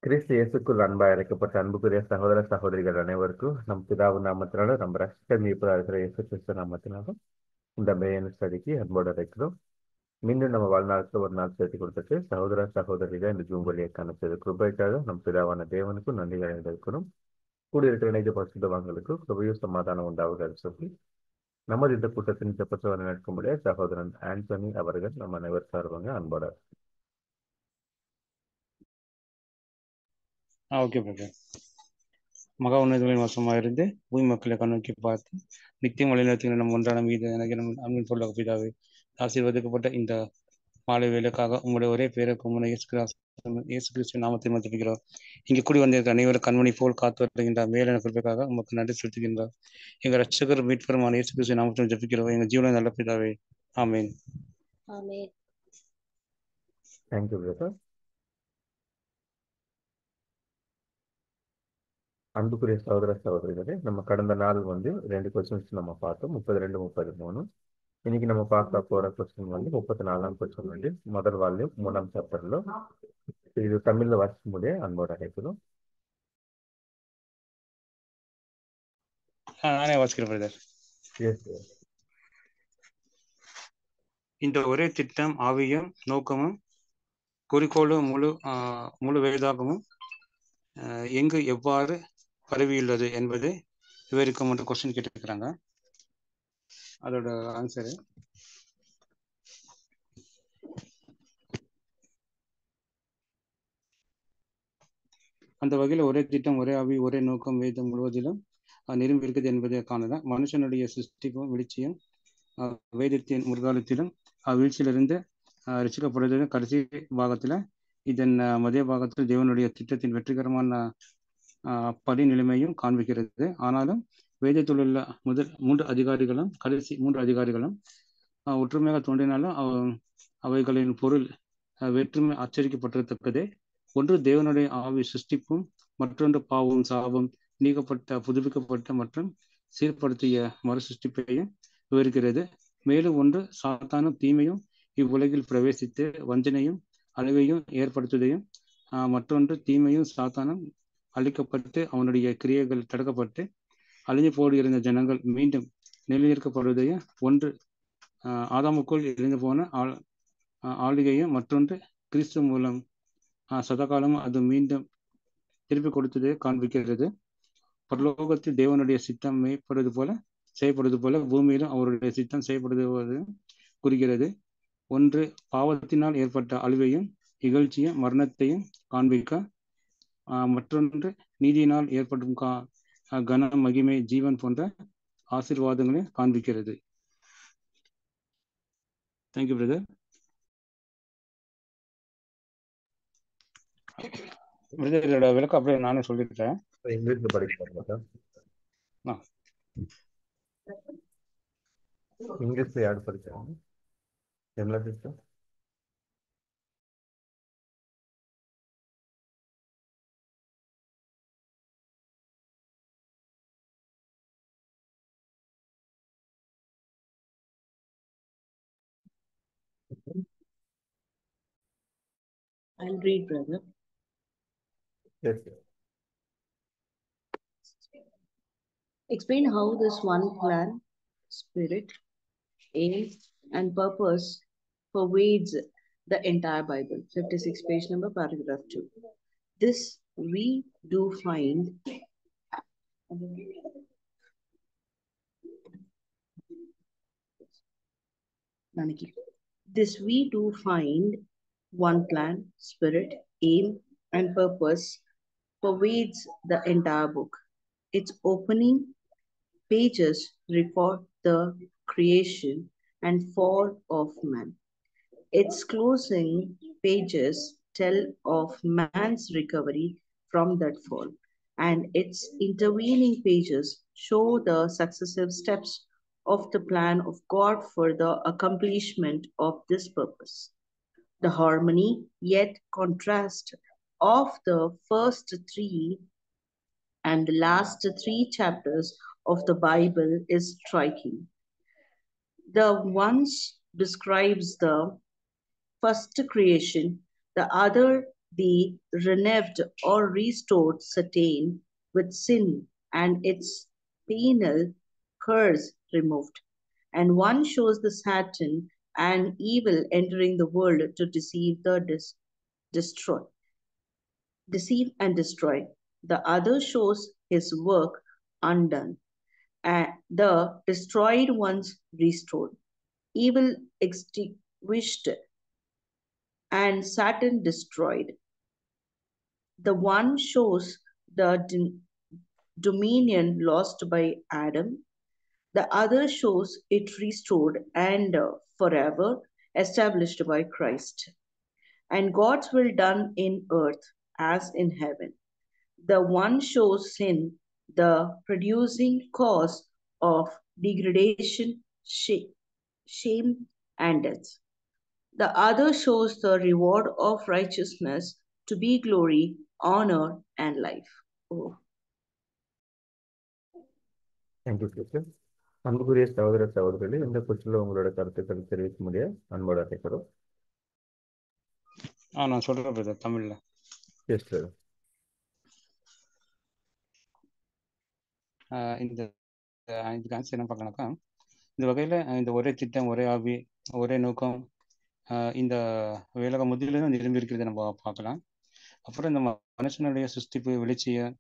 கிறிஸ்து இயேசுக்குள் அன்பாய் அழைக்கப்பட்ட அன்புக்குரிய சகோதர சகோதரிகள் அனைவருக்கும் நம் பிதாவு நாமத்தினாலும் நம்ம ரசிகர் மீட்பு இருக்கிற இயேசு கிறிஸ்து நாமத்தினாலும் இந்த மேயன் ஸ்டடிக்கு அன்போடு அழைக்கிறோம். மீண்டும் நம்ம வாழ்நாளுக்கு ஒரு நாள் சேர்த்து கொடுத்துட்டு சகோதர சகோதரிகள் இந்த ஜூம்பலியை காணப்பது கிருபைக்காக நம் பிதாவான தேவனுக்கும் நன்றி அடைந்திருக்கிறோம். கூடியிருக்கிற இணைந்த பரிசுத்தவான்களுக்கு கிருபையும் சமாதானம் உண்டாவதாக சொல்லி நமது இந்த கூட்டத்தின் ஜெபத்தவரை நடக்கும்படிய சகோதரன் ஆண்டனி அவர்கள் நம்ம அனைவர் சார்பாங்க அன்போட. Okay brother. மகா உன்னதங்களின் வசமாக இருந்து பூமி மக்களை கண்ணோக்கி பார்த்து நித்தியம் வழிநடத்துகிற நம் ஒன்றான மீது எனக்கு நம் அன்பின் பொருளாக பிதாவே ஆசீர்வதிக்கப்பட்ட இந்த மாலை வேலைக்காக உங்களுடைய ஒரே பேருக்கு முன்னே இயேசு கிறிஸ்து நாமத்தில் மதிப்பிக்கிறோம். இங்கே கூடி வந்திருக்க அனைவரும் கண்மணி போல் காத்து வருகின்ற மேலான குறிப்புக்காக உங்களுக்கு நன்றி செலுத்துகின்றோம். எங்கள் ரட்சகர் மீட்பெருமான இயேசு கிறிஸ்து நாமத்தில் ஜபிக்கிறோம். எங்கள் ஜீவன நல்ல பிதாவே, ஆமேன். Thank you brother. அன்புக்குரிய சகோதர சகோதரிகளே, நம்ம கடந்த நாள் 2 கொஸ்டின்ஸ் நம்ம பார்த்தோம், 32, 33. இன்னைக்கு நம்ம பார்க்க போற கொஸ்டின் 34ஆம் கொஸ்டின் முதல் வால்யூம் 3ஆம் சாப்டர்ல. இது தமிழ்ல வாசிக்க முடிய அன்போட அழைக்கிறோம். நானே வாசிக்கிறேன் பிரதர். இந்த ஒரே திட்டம் ஆவியும் நோக்கமும் குறிக்கோளும் முழு வேதாகமும் எங்கு எவ்வாறு பரவியுள்ளது என்பது விவரிக்கும் என்ற கொஸ்டின் கேட்டிருக்கிறாங்க. அதோட ஆன்சரு அந்த வகையில் ஒரே திட்டம் ஒரே ஆவி ஒரே நோக்கம் வேதம் முழுவதிலும் நிரம்பி இருக்குது என்பதை காணலாம். மனுஷனுடைய சிருஷ்டிப்பும் வீழ்ச்சியும் வேதத்தின் முற்காலத்திலும் வீழ்ச்சியிலிருந்து ரசிக்கப்படுவதிலும் கடைசி பாகத்துல இதன் மதிய பாகத்தில் தேவனுடைய திட்டத்தின் வெற்றிகரமான படிநிலைமையும் காண்பிக்கிறது. ஆனாலும் வேதத்தில் உள்ள முதல் 3 அதிகாரிகளும் கடைசி 3 அதிகாரிகளும் ஒற்றுமையாக தோன்றினாலும் அவைகளின் பொருள் வேற்றுமை ஆச்சரிக்கப்பட்டிருக்கதே. ஒன்று தேவனுடைய ஆவி சிருஷ்டிப்பும், மற்றொன்று பாவம் சாபம் நீக்கப்பட்ட புதுப்பிக்கப்பட்ட மற்றும் சீர்படுத்திய மறு சிருஷ்டிப்பையும் விவரிக்கிறது. மேலும் ஒன்று சாத்தானும் தீமையும் இவ்வுலகில் பிரவேசித்து வஞ்சனையும் அழிவையும் ஏற்படுத்துவதையும், மற்றொன்று தீமையும் சாத்தானும் அழிக்கப்பட்டு அவனுடைய கிரியைகள் தடுக்கப்பட்டு அழிஞ்சு போடியிருந்த ஜனங்கள் மீண்டும் நிலைநிறுத்தப்படுவதையும், ஒன்று ஆதாமுக்குள் இருந்து போன ஆளுகையும் மற்றொன்று கிறிஸ்து மூலம் சதகாலமும் அது மீண்டும் திருப்பி கொடுத்ததை காண்பிக்கிறது. பரலோகத்தில் தேவனுடைய சித்தம் செய்யப்படுவது போல பூமியிலும் அவருடைய சித்தம் செய்யப்படுவது குறிக்கிறது. ஒன்று பாவத்தினால் ஏற்பட்ட அழிவையும் இகழ்ச்சியும் மரணத்தையும் காண்பிக்க, மற்றொன்று நீதியினால் ஏற்படும் கன மகிமை ஜீவன் போன்ற ஆசீர்வாதங்களை காண்பிக்கிறது. Thank you brother. பிரதர் விளக்கம் அப்படியே நானே சொல்லிட்டேன். இங்கிலீஷ்ல படிக்கிறேன். இங்கிலீஷ்ல யாரு படிச்சாங்க? என்ன system? I'll read, brother. Yes, sir. Explain how this one plan, spirit, aim, and purpose pervades the entire Bible. 56 page number, paragraph 2. This we do find one plan, spirit, aim, and purpose pervades the entire book. Its opening pages record the creation and fall of man. Its closing pages tell of man's recovery from that fall, and its intervening pages show the successive steps of the plan of God for the accomplishment of this purpose. The harmony yet contrast of the first 3 and the last 3 chapters of the Bible is striking. The one describes the first creation, the other the renewed or restored Satan with sin and its penal curse removed. And one shows the Satan and evil entering the world to destroy, deceive and destroy. The other shows his work undone, and the destroyed ones restored, evil extinguished, and Satan destroyed. The one shows the dominion lost by Adam, the other shows it restored and forever established by Christ. And God's will done in earth as in heaven. The one shows sin, the producing cause of degradation, shame, and death. The other shows the reward of righteousness to be glory, honor, and life. Oh. Thank you, sister. அன்புக்குரிய சகோதர சகோதரிகளே, இந்த குறிச்சில் உங்களோட கருத்துக்களை தெரிவிக்க முடிய அன்போடு அழைக்கிறோம். நான் சொல்றேன் பிரதர் தமிழ்ல. Yes brother. இந்த இதுக்கு ஆன்சர் என்ன பார்க்கணாக்கா, இந்த வகையில் இந்த ஒரே திட்டம், ஒரே ஆவி, ஒரே நோக்கம் இந்த வேலக முதலிலும் நிரம்பி இருக்கிறத நம்ம பார்க்கலாம். அப்புறம் இந்த மனுஷனுடைய சிருஷ்டிப்பு வெளிச்சிய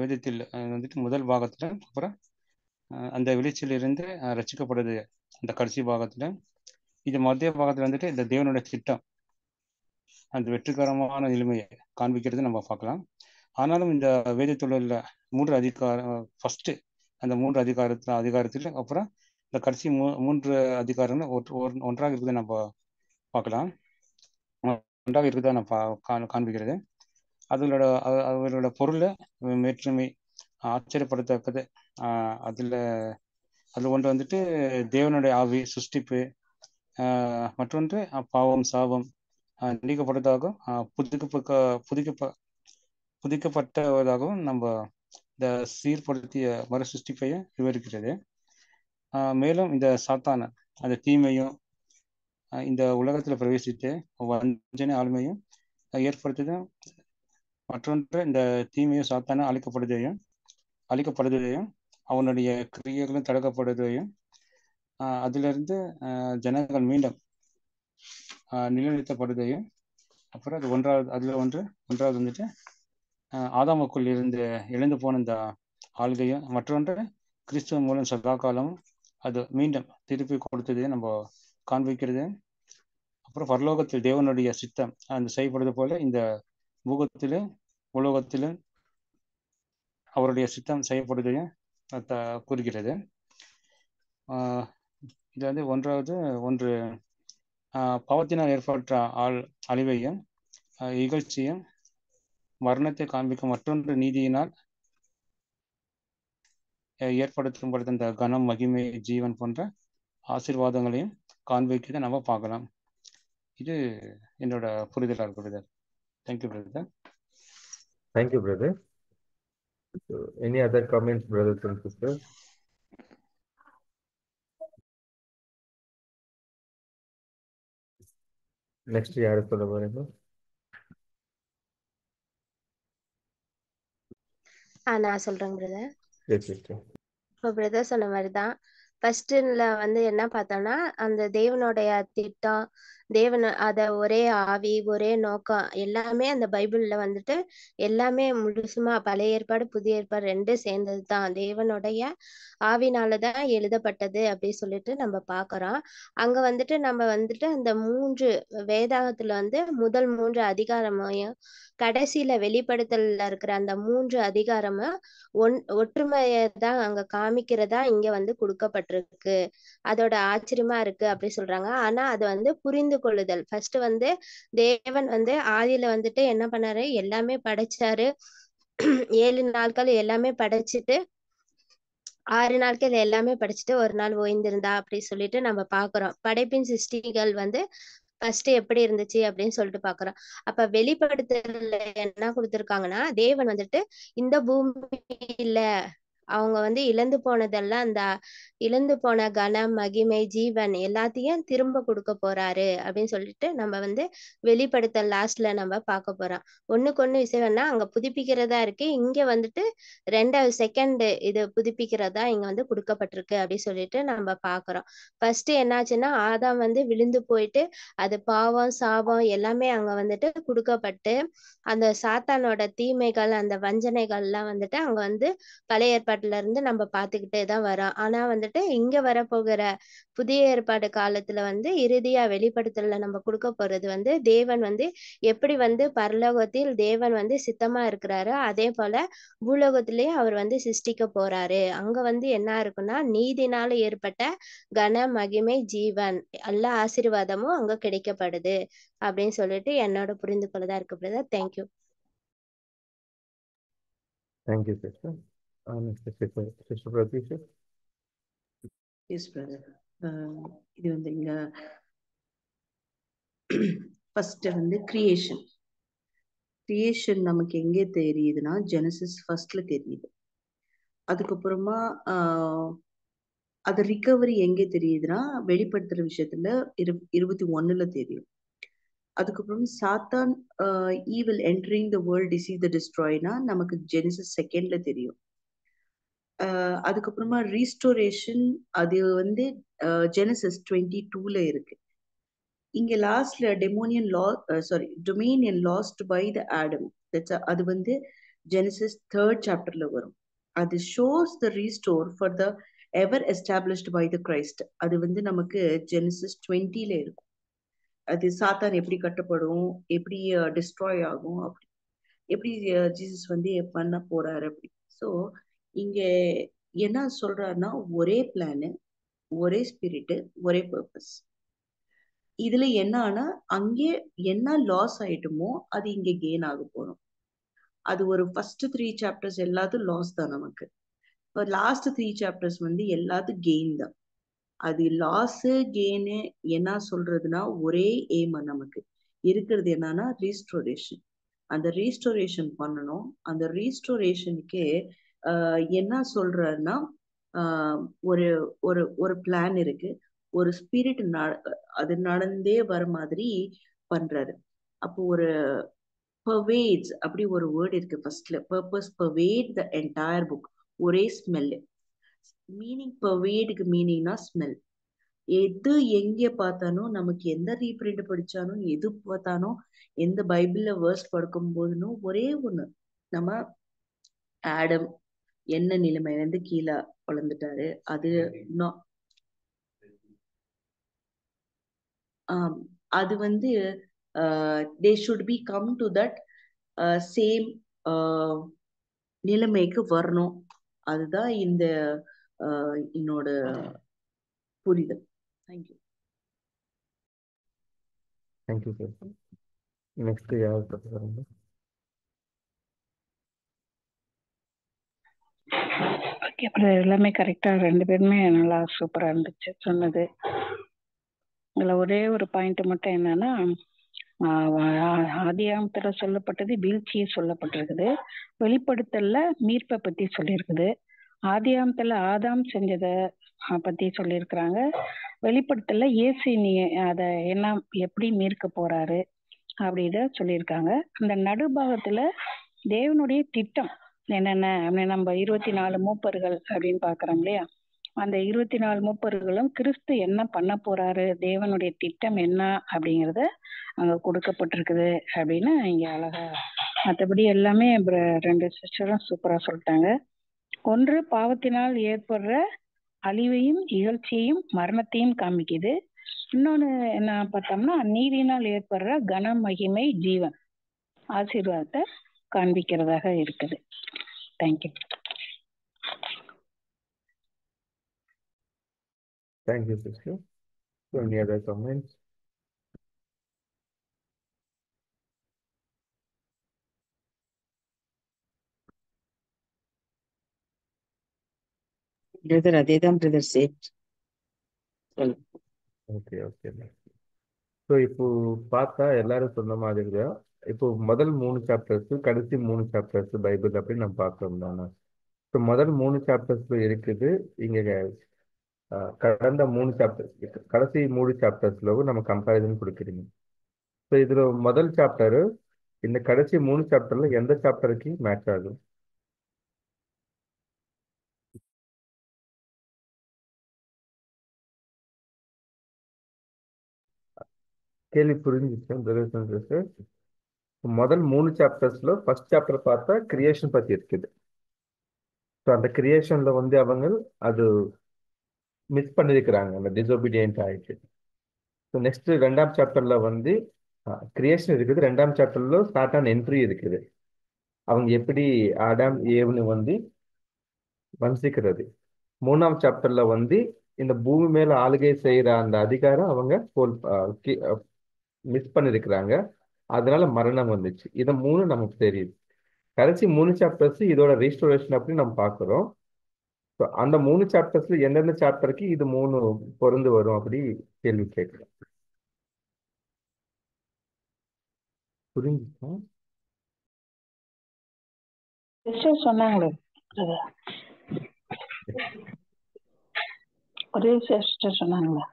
வேதத்தில் வந்துட்டு முதல் பாகத்தில், அப்புறம் அந்த வெளிச்சியிலிருந்து ரசிக்கப்படுது அந்த கடைசி பாகத்தில். இது மத்திய பாகத்தில் வந்துட்டு இந்த தேவனுடைய திட்டம் அந்த வெற்றிகரமான நிலைமையை காண்பிக்கிறது நம்ம பார்க்கலாம். ஆனாலும் இந்த வேதத்தில் உள்ள 3 அதிகாரம், ஃபர்ஸ்ட் அந்த 3 அதிகாரத்தில் அப்புறம் இந்த கடைசி 3 அதிகாரங்கள் ஒன்றாக இருக்கிறத நம்ம பார்க்கலாம். ஒன்றாக இருக்கிறதா நான் காண்பிக்கிறது. அவர்களோட பொருள் மேற்றுமை ஆச்சரியப்படத்தக்கது. அதில் ஒன்று வந்துட்டு தேவனுடைய ஆவி சிருஷ்டிப்பு, மற்றொன்று பாவம் சாபம் நீக்கப்பட்டதாகவும் புதிக்கப்பட்டதாகவும் நம்ம இந்த சீர்படுத்திய மறு சிருஷ்டிப்பையும் விவரிக்கிறது. மேலும் இந்த சாத்தான அந்த தீமையும் இந்த உலகத்தில் பிரவேசித்து வஞ்சனை ஆளுமையும் ஏற்படுத்துதும், மற்றொன்று இந்த தீமையும் சாத்தான அழிக்கப்படுவதையும் அவனுடைய கிரியைகளும் தடுக்கப்படுவதையும் அதிலிருந்து ஜனங்கள் மீண்டும் நிலைநிறுத்தப்படுவதையும், அப்புறம் அது ஒன்றாவது வந்துட்டு ஆதாமுக்குள் இருந்து எழுந்து போன இந்த ஆள்கையும், மற்றொன்று கிறிஸ்துவ மூலம் சதா காலமும் அது மீண்டும் திருப்பி கொடுத்ததையும் நம்ம காண்பிக்கிறது. அப்புறம் பரலோகத்தில் தேவனுடைய சித்தம் அந்த செய்யப்படுவது போல இந்த உலோகத்திலும் அவருடைய சித்தம் செய்யப்படுவதையும் கூறுகிறது. இது வந்து ஒன்று பாவத்தினால் ஏற்பட்ட அழிவையும் இகழ்ச்சியும் மரணத்தை காண்பிக்கும், மற்றொன்று நீதியினால் ஏற்படுத்தப்படுத்த இந்த கனம், மகிமை, ஜீவன் போன்ற ஆசீர்வாதங்களையும் காண்பிக்கிறதை நம்ம பார்க்கலாம். இது என்னோட புரிதலாக இருக்கு brother. Thank you brother. Thank you brother. Any other comments, brothers and sisters? Next யாரு சொல்ல போறீங்க? நான் சொல்றேன் பிரதர். இப்போ பிரதர் சொன்ன மாதிரிதான் ஃபர்ஸ்ட்ல வந்து என்ன பார்த்தோம்னா, அந்த தேவனுடைய திட்டம், தேவன் அத ஒரே ஆவி, ஒரே நோக்கம், எல்லாமே அந்த பைபிள்ல வந்துட்டு எல்லாமே முழுசுமா பழைய ஏற்பாடு புதிய ஏற்பாடு ரெண்டும் சேர்ந்தது தான். தேவனுடைய ஆவினாலதான் எழுதப்பட்டது அப்படி சொல்லிட்டு நம்ம பாக்குறோம். அங்க வந்துட்டு நம்ம வந்துட்டு அந்த 3 வேதாகத்துல வந்து முதல் 3 அதிகாரமையும் கடைசியில வெளிப்படுத்தல இருக்கிற அந்த 3 அதிகாரமும் ஒற்றுமையை தான் அங்க காமிக்கிறதா இங்க வந்து கொடுக்கப்பட்டிருக்கு. அதோட ஆச்சரியமா இருக்கு அப்படி சொல்றாங்க. ஆனா அது வந்து புரிந்து கொள்ளுதல். ஃபர்ஸ்ட் வந்து தேவன் வந்து ஆதியில வந்துட்டு என்ன பண்ணாரு, எல்லாமே படைச்சாரு. 7 நாட்கள் எல்லாமே படைச்சிட்டு 6 நாட்கள் எல்லாமே படிச்சுட்டு ஒரு நாள் ஓய்ந்திருந்தா அப்படி சொல்லிட்டு நம்ம பாக்குறோம். படைப்பின் சிருஷ்டிகள் வந்து ஃபர்ஸ்ட் எப்படி இருந்துச்சு அப்படின்னு சொல்லிட்டு பாக்குறோம். அப்ப வெளிப்படுத்தல என்ன கொடுத்திருக்காங்கன்னா, தேவன் வந்துட்டு இந்த பூமியில அவங்க வந்து இழந்து போனதெல்லாம் அந்த இழந்து போன கனம் மகிமை ஜீவன் எல்லாத்தையும் திரும்ப கொடுக்க போறாரு அப்படின்னு சொல்லிட்டு நம்ம வந்து வெளிப்படுத்தல் லாஸ்ட்ல நம்ம பார்க்க போறோம். ஒண்ணுக்கு ஒண்ணு விஷயம்னா அங்க புதுப்பிக்கிறதா இருக்கு, இங்க வந்துட்டு 2வது செகண்ட் இது புதுப்பிக்கிறதா இங்க வந்து கொடுக்கப்பட்டிருக்கு அப்படின்னு சொல்லிட்டு நம்ம பார்க்கிறோம். ஃபர்ஸ்ட் என்னாச்சுன்னா ஆதாம் வந்து விழுந்து போயிட்டு அது பாவம் சாபம் எல்லாமே அங்க வந்துட்டு கொடுக்கப்பட்டு அந்த சாத்தானோட தீமைகள் அந்த வஞ்சனைகள்லாம் வந்துட்டு அங்க வந்து பழைய ஏற்பாட்டுல இருந்து நம்ம பார்த்துக்கிட்டே தான் வரோம். ஆனா வந்துட்டு இங்க வரப்போகிற புதிய ஏற்பாடு காலத்துல வந்து இறுதியா வெளிப்படுத்தல நம்ம கொடுக்க போறது வந்து தேவன் வந்து எப்படி வந்து பரலோகத்தில் தேவன் வந்து சித்தமா இருக்கிறாரோ அதே போல பூலோகத்திலேயே அவர் வந்து சிருஷ்டிக்க போறாரு. அங்க வந்து என்ன இருக்குன்னா நீதினால ஏற்பட்ட கன மகிமை ஜீவன் எல்லா ஆசீர்வாதமும் அங்க கிடைக்கப்படுது அப்படின்னு சொல்லிட்டு என்னோட புரிந்து கொள்ளதா இருக்கு brother. Thank you. Thank you sister. Sister Pratheesh. Yes brother. இது வந்து இங்க ஃபர்ஸ்ட் வந்து கிரியேஷன் நமக்கு எங்கே தெரியுதுன்னா ஜெனசிஸ் ஃபர்ஸ்ட்ல தெரியுது. அதுக்கப்புறமா அது ரிகவரி எங்கே தெரியுதுன்னா வெளிப்படுத்துற விஷயத்துல 21ல தெரியும். அதுக்கப்புறம் சாத்தான் evil entering the world deceive the டிஸ்ட்ராய்னா நமக்கு ஜெனசிஸ் செகண்ட்ல தெரியும். அதுக்கப்புறமா ரீஸ்டோரேஷன் அது வந்து ஜெனசிஸ் 22ல இருக்கு. இங்க லாஸ்ட்ல dominion lost by the Adam, அது வந்து ஜெனசிஸ் 3rd சாப்டர்ல வரும். அது shows the restore for the ever established by the Christ. அது வந்து நமக்கு ஜெனசிஸ் 20ல இருக்கும். அது சாத்தான் எப்படி கட்டப்படும், எப்படி டிஸ்ட்ராய் ஆகும், அப்படி எப்படி ஜீசஸ் வந்து பண்ண போறாரு அப்படி. ஸோ இங்க என்ன சொல்றாருன்னா ஒரே பிளானு, ஒரே ஸ்பிரிட், ஒரே பர்பஸ். இதுல என்னன்னா அங்கே என்ன லாஸ் ஆயிட்டுமோ அது இங்க கெயின் ஆக போறோம். அது ஒரு ஃபர்ஸ்ட் 3 சாப்டர்ஸ் எல்லாத்தும் லாஸ் தான் நமக்கு. லாஸ்ட் 3 சாப்டர்ஸ் வந்து எல்லாத்தும் கெயின் தான். அது லாஸ் கெயின் என்ன சொல்றதுன்னா ஒரே எய்ம் நமக்கு இருக்கிறது என்னன்னா ரீஸ்டோரேஷன். அந்த ரீஸ்டோரேஷன் பண்ணணும். அந்த ரீஸ்டோரேஷனுக்கு என்ன சொல்றாருன்னா ஒரு ஒரு ஒரு பிளான் இருக்கு, ஒரு ஸ்பிரிட் அது நடந்தே வர மாதிரி பண்றாரு. அப்போ ஒரு pervades அப்படி ஒரு வேர்ட் இருக்கு ஃபர்ஸ்ட்ல. Purpose pervade the entire book. ஒரே ஸ்மெல் மீனிங். pervadeக்கு மீனிங்னா ஸ்மெல். எது எங்க பார்த்தாலும் நமக்கு எந்த ரீப்ரிண்ட் படிச்சாலும் எது பார்த்தாலும் எந்த பைபிள்ல வேர்ஸ் படிக்கும் போதுனும் ஒரே ஒண்ணு, நம்ம ஆடம் என்ன நிலைமையில இருந்து கீழே வளர்ந்துட்டாரு. அது அது வந்து they should be come to that same நிலைமைக்கு வரணும். அதுதான் இந்த என்னோட புரிதல். தேங்க்யூ. Thank you sir. நெக்ஸ்ட் யார் சொல்லுங்க. ஓகே பிரதர், எல்லாமே கரெக்டா 2 பேருமே நல்லா சூப்பரா இருந்துச்சு சொன்னது. இதுல ஒரே ஒரு பாயிண்ட் மட்டும் என்னன்னா ஆதியாகமத்துல சொல்லப்பட்டது வீழ்ச்சியை சொல்லப்பட்டிருக்குது, வெளிப்படுத்தல்ல மீட்பை பத்தி சொல்லியிருக்குது. ஆதியாகமத்துல ஆதாம் செஞ்சதை பத்தி சொல்லியிருக்கிறாங்க, வெளிப்படுத்தல்ல இயேசு அத என்ன எப்படி மீட்க போறாரு அப்படின்னு சொல்லியிருக்காங்க. அந்த நடுபாகத்துல தேவனுடைய திட்டம் என்னென்ன அப்படின்னு நம்ம 24 மூப்பர்கள் அப்படின்னு பாக்குறோம் இல்லையா, அந்த 24 மூப்பர்களும் கிறிஸ்து என்ன பண்ண போறாரு, தேவனுடைய திட்டம் என்ன அப்படிங்கறத அங்க கொடுக்கப்பட்டிருக்குது அப்படின்னு இங்க அழகா. மற்றபடி எல்லாமே 2 சிஸ்டரும் சூப்பரா சொல்லிட்டாங்க. ஒன்று பாவத்தினால் ஏற்படுற அழிவையும் இகழ்ச்சியையும் மரணத்தையும் காமிக்குது. இன்னொன்னு என்ன பார்த்தோம்னா நீதியினால் ஏற்படுற கன மகிமை ஜீவன் ஆசீர்வாதத்தை காண்பிக்கிறதாக இருக்குது. Thank you. Thank you sister. Any other comments? Brother அதேதான் brother safe. Okay okay. So இப்போ பார்த்தா எல்லாரும் சொன்ன மாதிரி தான் இப்போ முதல் 3 சாப்டர்ஸ் கடைசி 3 சாப்டர்ஸ் பைபிள் அப்படின்னு நம்ம பார்க்கறோம் தானே. இப்போ முதல் 3 சாப்டர்ஸ்ல இருக்குது. இங்க கடந்த 3 சாப்டர், கடைசி 3 சாப்டர்ஸ்லவும் நம்ம கம்பேரிசன் கொடுக்குறீங்க. ஸோ இதுல முதல் சாப்டர் இந்த கடைசி 3 சாப்டர்ல எந்த சாப்டருக்கு மேட்ச் ஆகும்? கேள்வி புரிஞ்சுச்சு. முதல் 3 சாப்டர்ஸ்ல ஃபர்ஸ்ட் சாப்டர் பார்த்தா கிரியேஷன் பத்தி இருக்குது. ஸோ அந்த கிரியேஷன்ல வந்து அவங்க அது மிஸ் பண்ணிருக்கிறாங்க, அந்த டிசோபீடியன்ட் ஆயிடுச்சு. ஸோ நெக்ஸ்ட் 2ஆம் சாப்டர்ல வந்து கிரியேஷன் இருக்குது. 2ஆம் சாப்டர்ல சாத்தான் என்ட்ரி இருக்குது. அவங்க எப்படி ஆடாம் ஏவ்னு வந்து வஞ்சிக்கிறது. 3ஆம் சாப்டர்ல வந்து இந்த பூமி மேல ஆளுகை செய்யற அந்த அதிகாரம் அவங்க மிஸ் பண்ணிருக்கிறாங்க. அதனால மரணம் வந்துச்சு. இதை 3 நமக்கு தெரியுது. கடைசி 3 சாப்டர்ஸ் இதோட ரீஸ்டோரேஷன் அப்படின்னு நம்ம பார்க்கிறோம். So, அந்த 3 சாப்டர்ஸ்ல எந்தெந்த சாப்டருக்கு இது 3 பொருந்து வரும் அப்படி கேள்வி கேட்கலாம். புரிஞ்சுச்சா? சிஸ்டர் சொன்னாங்களே brother. ஒரே சிஸ்டர் சொன்னாங்களா?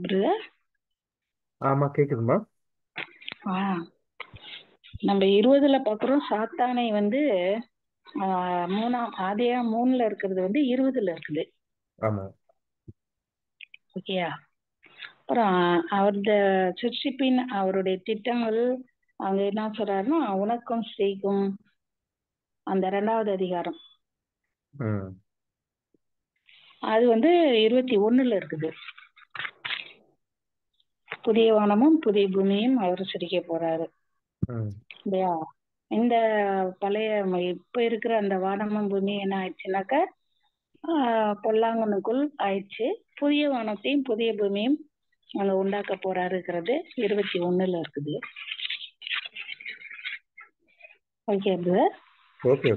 பிரதர் ஆமா, கேக்குதுமா. நம்ம 20ல பாக்குறோம் சாத்தானை வந்து 3ல இருக்கிறது வந்து 20ல இருக்குது. ஆமா. ஓகேயா? அப்புறம் அவருடைய சிற்சிப்பின் அவருடைய திட்டங்கள் அவங்க என்ன சொல்றாருன்னா உனக்கும் ஸ்ரீக்கும் அந்த 2வது அதிகாரம் அது வந்து 21ல இருக்குது. புதிய வானமும் புதிய பூமியும் அவர் சிரிக்க போறாரு இல்லையா? இந்த பழைய இப்ப இருக்கிற அந்த வானமும் பூமி என்ன ஆயிடுச்சுனாக்க பொல்லாங்கனுக்குள் ஆயிடுச்சு. புதிய வானத்தையும் புதிய பூமியும் அங்க உண்டாக்க போறாருங்கிறது 21ல இருக்குது. Okay brother. ஓகே.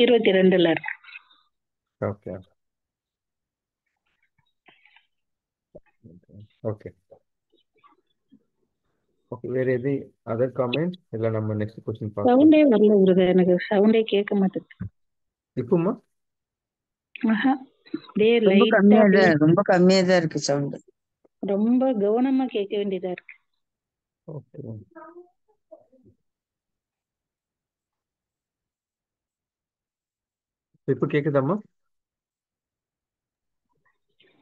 22ல இருக்கு. ஓகே. ஓகே. ஓகே. வேற எது அதர் கமெண்ட் இல்ல நம்ம நெக்ஸ்ட் क्वेश्चन பார்க்கலாம். சவுண்டே வரல பிரதர், எனக்கு சவுண்டே கேட்க மாட்டேங்குது. இப்போமா ரொம்ப கம்மியா தான் இருக்கு சவுண்ட். ரொம்ப கவனமா கேட்க வேண்டியதா இருக்கு. ஓகே. இப்போ கேக்குதாமா?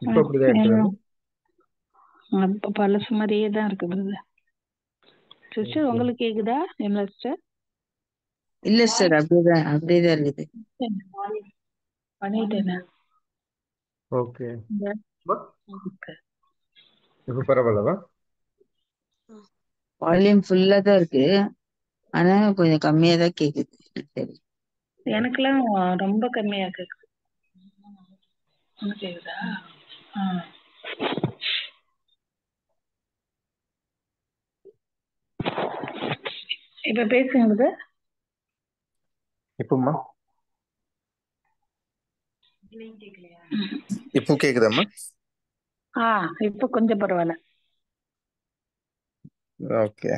இப்போ அப்படிதான் இருக்குதாமா? அப்ப பழசு மாதிரியே தான் இருக்கு பிரதர். சிஸ்டர் உங்களுக்கு கேக்குதா? என்ன சிஸ்டர்? இல்ல சார், அப்படியேதான் இருக்குது. பண்ணிட்டேன். ஓகே. இப்போ பரவாயில்லவா? வால்யூம் ஃபுல்லா தான் இருக்கு, ஆனா கொஞ்சம் கம்மியா தான் கேக்குது. சரி, எனக்கெல்லாம் ரொம்ப கம்மியா கேக்குது. கேக்குதா? இப்ப பேசுங்க. இப்போமா இப்போ கேக்குதாமா? இப்ப கொஞ்சம் பரவாயில்ல. ஓகே.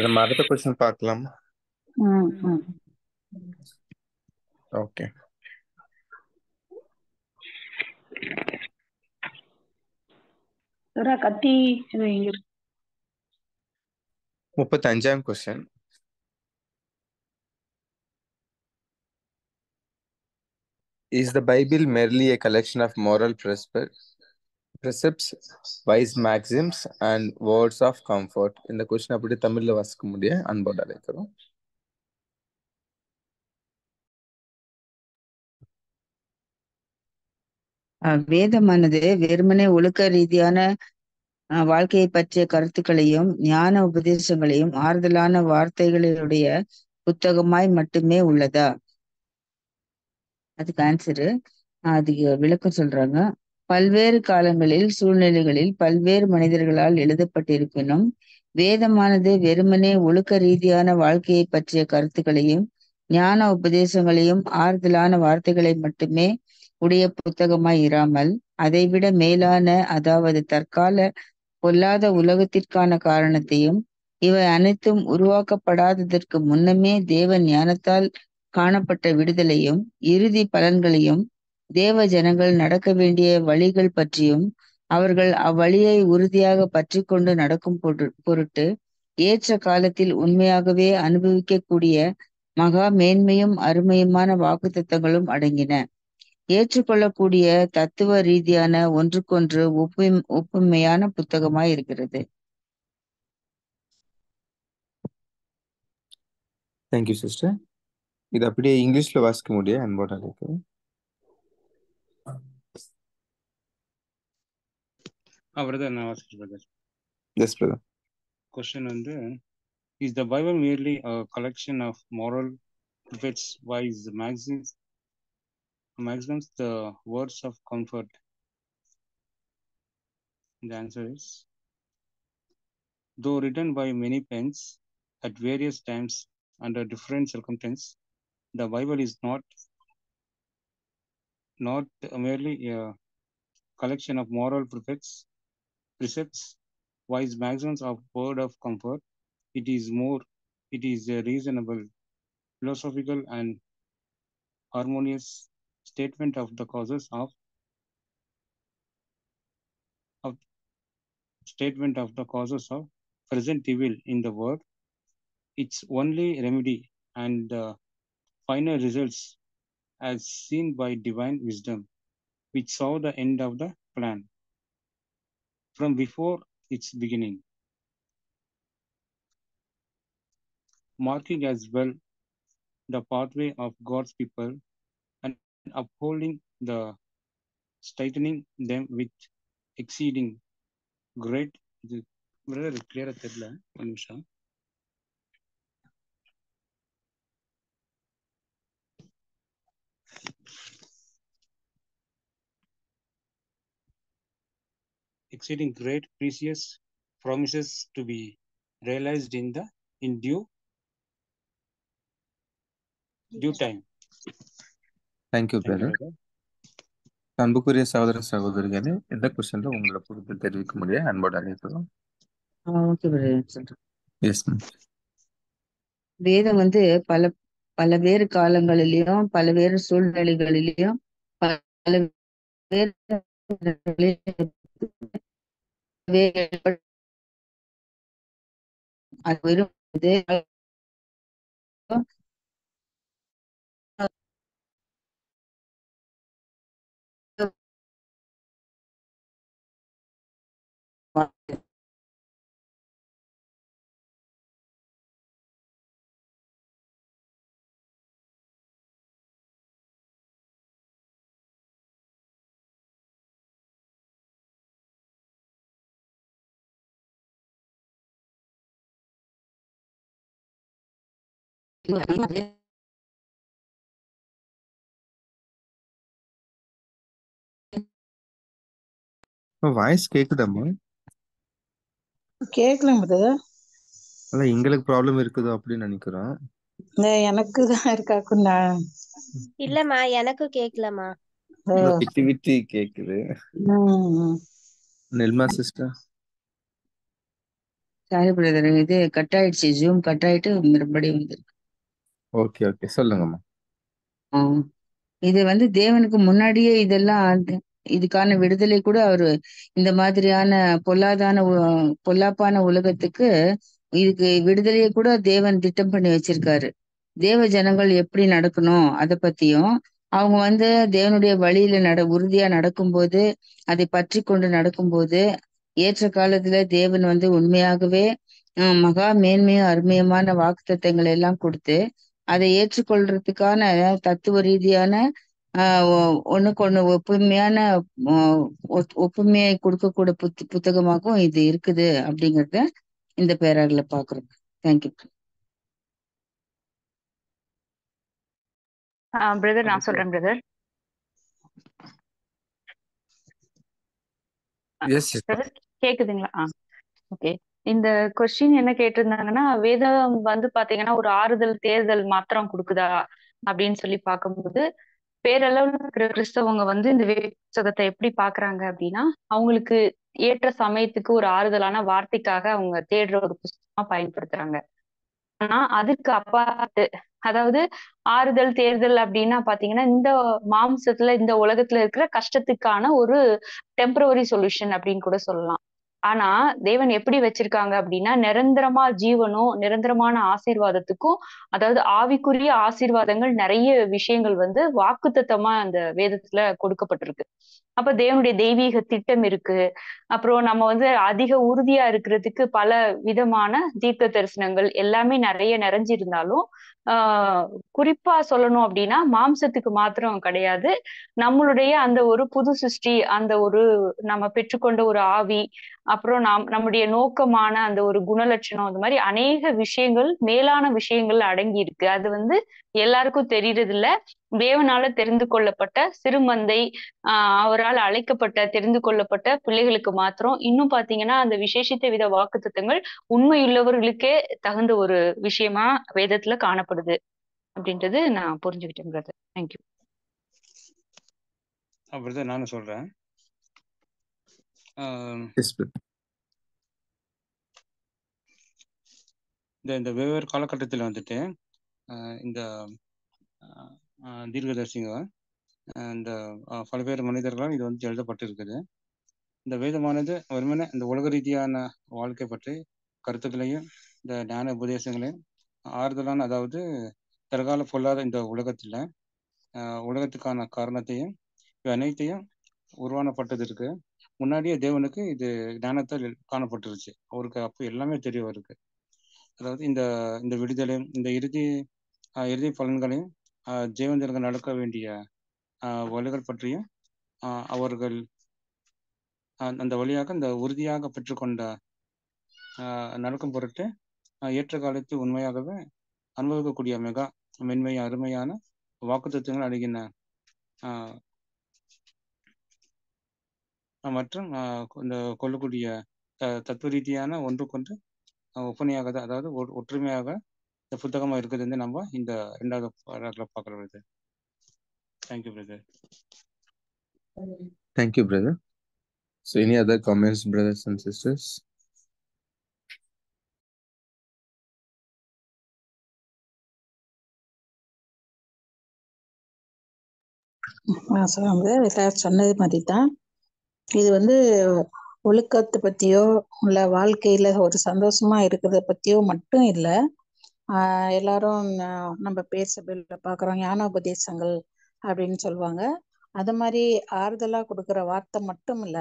நம்ம அடுத்த क्वेश्चन பார்க்கலாம். ஓகே. கத்தி 35ஆம் question. Is the Bible merely a collection of moral precepts, wise maxims and words of comfort? இந்த क्वेश्चन அப்படி தமிழ்ல வாசிக்க முடிய அன்போடு அழைக்கிறோம். வேதமானது வெறுமனே ஒழுக்க ரீதியான வாழ்க்கையை பற்றிய கருத்துக்களையும் ஞான உபதேசங்களையும் ஆறுதலான வார்த்தைகளுடைய புத்தகமாய் மட்டுமே உள்ளதா? அதுக்கு ஆன்சரு, அதுக்கு விளக்கம் சொல்றாங்க. பல்வேறு காலங்களில் சூழ்நிலைகளில் பல்வேறு மனிதர்களால் எழுதப்பட்டிருப்பினும் வேதமானது வெறுமனே ஒழுக்க ரீதியான வாழ்க்கையை பற்றிய கருத்துக்களையும் ஞான உபதேசங்களையும் ஆறுதலான வார்த்தைகளை மட்டுமே உடைய புத்தகமாய் இராமல் அதைவிட மேலான, அதாவது தற்கால பொல்லாத உலகத்திற்கான காரணத்தையும் இவை அனைத்தும் உருவாக்கப்படாததற்கு முன்னமே தேவ ஞானத்தால் காணப்பட்ட விடுதலையும் இறுதி பலன்களையும் தேவ ஜனங்கள் நடக்க வேண்டிய வழிகள் பற்றியும் அவர்கள் அவ்வழியை உறுதியாக பற்றி கொண்டு நடக்கும் பொருட்டு ஏற்ற காலத்தில் உண்மையாகவே அனுபவிக்கக்கூடிய மகா மேன்மையும் அருமையுமான வாக்குத்தத்தங்களும் அடங்கின. ஏற்றுக்கொள்ளக்கூடிய தத்துவ ரீதியான ஒன்றுக்கொன்று ஒப்புமையான புத்தகமாய் இருக்கிறது. Thank you sister. இது அப்படியே இங்கிலீஷ்ல வாசிக்க முடியும் அன்போட இருக்கு. பிரதர் நான் வாசிக்கிறேன் பிரதர். Yes brother. கொஸ்டின் வந்து, is the Bible merely a collection of moral prophets, wise maxims, the words of comfort? The answer is, though written by many pens at various times under different circumstances, the Bible is not merely a collection of moral precepts, wise maxims of word of comfort. It is a reasonable, philosophical, and harmonious statement of the causes of present evil in the world, its only remedy and the final results as seen by divine wisdom, which saw the end of the plan from before its beginning, marking as well the pathway of God's people and upholding the straightening them with exceeding great. Clear தெரியல, ஒரு நிமிஷம். Exceeding great precious promises to be realized in due time. Thank you brother. அன்புக்குரிய சகோதர சகோதரிகளே, எந்த கொஸ்டின்ல உங்களோட பொறுத்து தெரிவிக்க முடியும் அன்போட அழைக்கிறோம். ஓகே பிரதர் சொல்றேன். Yes ma'am. வேதம் வந்து பல்வேறு காலங்களிலும் பல்வேறு சூழ்நிலைகளிலும் பல்வேறு அது வெறும் வாய்ஸ் கேக்குதாம்மா? கேட்கலாம் பிரதர். அதான் எங்களுக்கு ப்ராப்ளம் இருக்குதோ அப்படின்னு நினைக்கிறோம். எனக்கு தான் இருக்காக்குண்ணா. இல்லம்மா, எனக்கும் கேக்கலம்மா. விட்டு விட்டு கேக்குது. நெல்மா சிஸ்டர். சாரி பிரதர், இது கட் ஆயிடுச்சு. ஜூம் கட் ஆயிட்டு மறுபடியும் வந்துருக்கு. ஓகே ஓகே சொல்லுங்கம்மா. இது வந்து தேவனுக்கு முன்னாடியே இதெல்லாம் இதுக்கான விடுதலை கூட அவரு இந்த மாதிரியான பொல்லாப்பான உலகத்துக்கு இதுக்கு விடுதலையை கூட தேவன் திட்டம் பண்ணி வச்சிருக்காரு. தேவ ஜனங்கள் எப்படி நடக்கணும் அதை பத்தியும், அவங்க வந்து தேவனுடைய வழியில உறுதியா நடக்கும்போது, அதை பற்றி கொண்டு நடக்கும்போது, ஏற்ற காலத்துல தேவன் வந்து உண்மையாகவே மகா மேன்மையும் அருமையுமான வாக்குத்தத்தங்களை எல்லாம் கொடுத்து அதை ஏற்றுக்கொள்றதுக்கான தத்துவ ரீதியான ஒண்ணுக்கு ஒண்ணு ஒப்புமையை கொடுக்கக்கூடிய புத்தகமாகவும் இது இருக்குது அப்படிங்கறத இந்த பேராக்ல பாக்குறோம். தேங்க்யூ. பிரதர் நான் சொல்றேன் பிரதர். எஸ் பிரதர் கேக்குதுங்களா? ஓகே. இந்த கொஸ்டின் என்ன கேட்டிருந்தாங்கன்னா, வேதம் வந்து பாத்தீங்கன்னா ஒரு ஆறுதல் தேர்தல் மாத்திரம் கொடுக்குதா அப்படின்னு சொல்லி பார்க்கும்போது, பேரளவுல இருக்கிற கிறிஸ்தவங்க வந்து இந்த வேத புத்தகத்தை எப்படி பாக்குறாங்க அப்படின்னா, அவங்களுக்கு ஏற்ற சமயத்துக்கு ஒரு ஆறுதலான வார்த்தைக்காக அவங்க தேடுற ஒரு புத்தகமா பயன்படுத்துறாங்க. ஆனா அதுக்கு அப்பாற்பட்டு, அதாவது ஆறுதல் தேர்தல் அப்படின்னா பாத்தீங்கன்னா, இந்த மாம்சத்துல இந்த உலகத்துல இருக்கிற கஷ்டத்துக்கான ஒரு டெம்பரவரி சொல்யூஷன் அப்படின்னு கூட சொல்லலாம். ஆனா தேவன் எப்படி வச்சிருக்காங்க அப்படின்னா, நிரந்தரமா ஜீவனும் நிரந்தரமான ஆசீர்வாதத்துக்கும், அதாவது ஆவிக்குரிய ஆசீர்வாதங்கள் நிறைய விஷயங்கள் வந்து வாக்குத்தத்தமா அந்த வேதத்துல கொடுக்கப்பட்டிருக்கு. அப்ப தேவனுடைய தெய்வீக திட்டம் இருக்கு. அப்புறம் நம்ம வந்து அதிக உறுதியா இருக்கிறதுக்கு பல விதமான தீர்க்க தரிசனங்கள் எல்லாமே நிறைய நிறைஞ்சிருந்தாலும், ஆஹ் குறிப்பா சொல்லணும் அப்படின்னா மாம்சத்துக்கு மாத்திரம் கிடையாது. நம்மளுடைய அந்த ஒரு புது சிருஷ்டி, அந்த ஒரு நம்ம பெற்றுக்கொண்ட ஒரு ஆவி, அப்புறம் நம்முடைய நோக்கமான அந்த ஒரு குணலட்சணம், அந்த மாதிரி அநேக விஷயங்கள், மேலான விஷயங்கள் அடங்கி இருக்கு. அது வந்து எல்லாருக்கும் தெரியறது இல்ல. தேவனால தெரிந்து கொள்ளப்பட்ட சிறுமந்தை, அவரால் அழைக்கப்பட்ட தெரிந்து கொள்ளப்பட்ட பிள்ளைகளுக்கு மாத்திரம் இன்னும் பாத்தீங்கன்னா அந்த விசேஷித்த வித வாக்குத்தத்தங்கள் உண்மையுள்ளவர்களுக்கே தகுந்த ஒரு விஷயமா வேதத்துல காணப்படுது அப்படின்றது நான் புரிஞ்சுக்கிட்டேன் பிரதர். தேங்க்யூ. பிரதர் நானும் சொல்றேன். Yes, brother. இந்த வெவ்வேறு காலகட்டத்தில் வந்துட்டு இந்த தீர்க்கதரிசிங்க இந்த பல்வேறு மனிதர்களால் இது வந்து எழுதப்பட்டிருக்குது. இந்த வேதமானது வெறுமனே இந்த உலக ரீதியான வாழ்க்கை பற்றி கருத்துக்களையும் இந்த ஞான உபதேசங்களையும் ஆறுதலான, அதாவது தற்கால பொல்லாத இந்த உலகத்துல உலகத்துக்கான காரணத்தையும் இவை அனைத்தையும் உருவானப்பட்டது இருக்கு. முன்னாடியே தேவனுக்கு இது ஞானத்தால் காணப்பட்டுருச்சு. அவருக்கு அப்போ எல்லாமே தெரிய இருக்கு. அதாவது இந்த இந்த விடுதலையும் இந்த இறுதி பலன்களையும் ஜீவந்தர்கள் நடக்க வேண்டிய வழிகள் பற்றியும் அவர்கள் அந்த வழியாக இந்த உறுதியாக பெற்றுக்கொண்ட நடக்கும் பொருட்டு ஏற்ற காலத்தில் உண்மையாகவே அனுபவிக்கக்கூடிய மிக மென்மைய அருமையான வாக்குத்தத்தங்கள் அடங்கின மற்றும் இந்த கொள்ளக்கூடிய தத்துவ ரீதியான ஒன்றுக்கொன்று ஒப்புமையாக, அதாவது ஒற்றுமையாக இந்த புத்தகமா இருக்குது வந்து நம்ம இந்த 2வது பாராட்டில் பார்க்கறது. Thank you brother. Thank you, brother. So, any other comments, brothers and sisters? எல்லாரும் சொன்னது மாதிரி தான். இது வந்து ஒழுக்கத்தை பத்தியோ இல்ல வாழ்க்கையில ஒரு சந்தோஷமா இருக்கிறத பத்தியோ மட்டும் இல்ல. எல்லாரும் நம்ம பேர் சபையில பாக்குறோம் ஞானோபதேசங்கள் அப்படின்னு சொல்லுவாங்க. அது மாதிரி ஆறுதலா கொடுக்குற வார்த்தை மட்டும் இல்ல,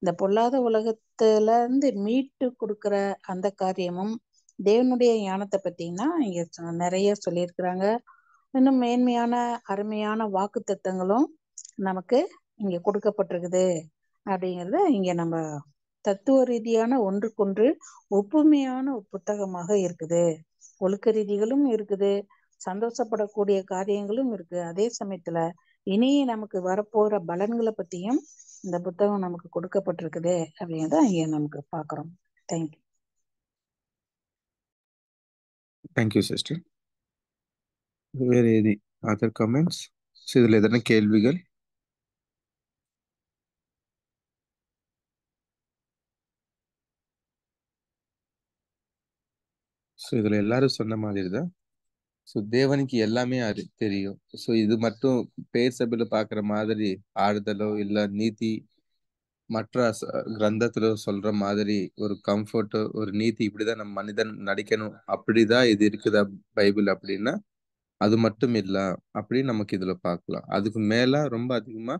இந்த பொல்லாத உலகத்துல இருந்து மீட்டு கொடுக்குற அந்த காரியமும் தேவனுடைய ஞானத்தை பத்தினா இங்க நிறைய சொல்லியிருக்கிறாங்க. இன்னும் மேன்மையான அருமையான வாக்கு தத்தங்களும் நமக்கு இங்க கொடுக்கப்பட்டிருக்குது அப்படிங்கிறத இங்க நம்ம தத்துவ ரீதியான ஒன்றுக்கொன்று ஒப்புமையான புத்தகமாக இருக்குது. ஒழுக்க ரீதிகளும் இருக்குது, சந்தோஷப்படக்கூடிய காரியங்களும் இருக்கு. அதே சமயத்துல இனி நமக்கு வரப்போற பலன்களை பத்தியும் இந்த புத்தகம் நமக்கு கொடுக்கப்பட்டிருக்குது அப்படிங்கிறத இங்க நமக்கு பாக்குறோம். தேங்க்யூ. Thank you, sister. வேற ஏதி அதர் கமெண்ட்ஸ்? இதுல எதனா கேள்விகள்? ஸோ இதுல எல்லாரும் சொன்ன மாதிரி தான். ஸோ தேவனுக்கு எல்லாமே தெரியும். ஸோ இது மட்டும் பேர் சபையில பாக்குற மாதிரி ஆறுதலோ இல்ல நீதி மற்ற கிரந்தத்துல சொல்ற மாதிரி ஒரு கம்ஃபர்ட்டோ ஒரு நீதி இப்படிதான் நம்ம மனிதன் நடிக்கணும் அப்படிதான் இது இருக்குதா பைபிள் அப்படின்னா அது மட்டும் இல்ல அப்படின்னு நமக்கு இதுல பார்க்கலாம். அதுக்கு மேல ரொம்ப அதிகமா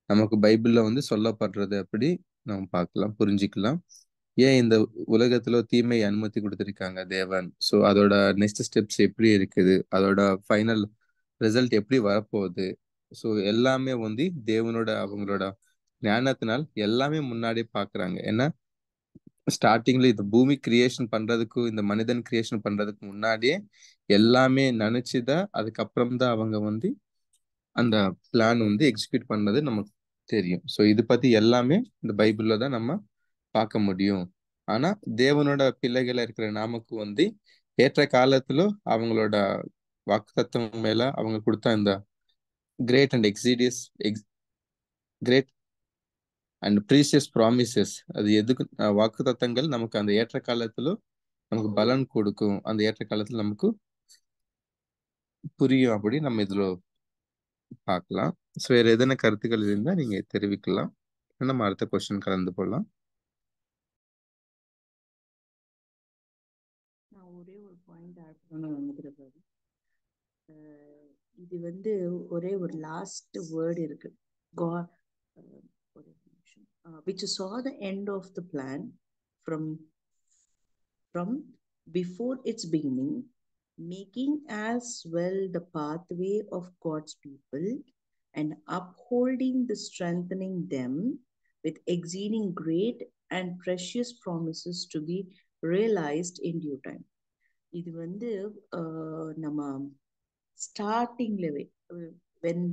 நமக்கு பைபிள்ல வந்து சொல்லப்படுறது அப்படி நம்ம பார்க்கலாம், புரிஞ்சுக்கலாம். ஏன் இந்த உலகத்துல தீமை அனுமதி கொடுத்திருக்காங்க தேவன், ஸோ அதோட நெக்ஸ்ட் ஸ்டெப்ஸ் எப்படி இருக்குது, அதோட ஃபைனல் ரிசல்ட் எப்படி வரப்போகுது, ஸோ எல்லாமே வந்து தேவனோட அவங்களோட ஞானத்தினால் எல்லாமே முன்னாடி பாக்குறாங்க. ஏன்னா ஸ்டார்டிங்ல இந்த பூமி கிரியேஷன் பண்றதுக்கும் இந்த மனிதன் கிரியேஷன் பண்றதுக்கு முன்னாடியே எல்லாமே நினைச்சுதான் அதுக்கப்புறம் தான் அவங்க வந்து அந்த பிளான் வந்து எக்ஸிக்யூட் பண்ணது நமக்கு தெரியும். ஸோ இது பத்தி எல்லாமே இந்த பைபிள்ல தான் நம்ம பார்க்க முடியும் ஆனா தேவனோட பிள்ளைகளா இருக்கிற நமக்கு வந்து ஏற்ற காலத்துல அவங்களோட வாக்குத்தத்தம் மேல அவங்க கொடுத்த இந்த great and great and precious promises, அது எதுக்கு வாக்குத்தத்தங்கள் நமக்கு அந்த ஏற்ற காலத்துல நமக்கு பலன் கொடுக்கும், அந்த ஏற்ற காலத்துல நமக்கு புரியும். அப்படி நம்ம இதுல பார்க்கலாம். ஸோ வேற எதனா கருத்துக்கள் இருந்தா நீங்க தெரிவிக்கலாம். நம்ம அடுத்த கொஸ்டின் கலந்து போடலாம். நான் ஒரே ஒரு பாயிண்ட் ஆட் பண்ண நினைக்கிறேன். இது வந்து ஒரே ஒரு லாஸ்ட் வேர்டு இருக்கு. God, ஒரே நிமிஷம். which saw the end of the plan from before its beginning, making as well the pathway of God's people and upholding the strengthening them with exceeding great and precious promises to be realized in due time. இது வந்து நம்ம ஸ்டார்டிங்லவே when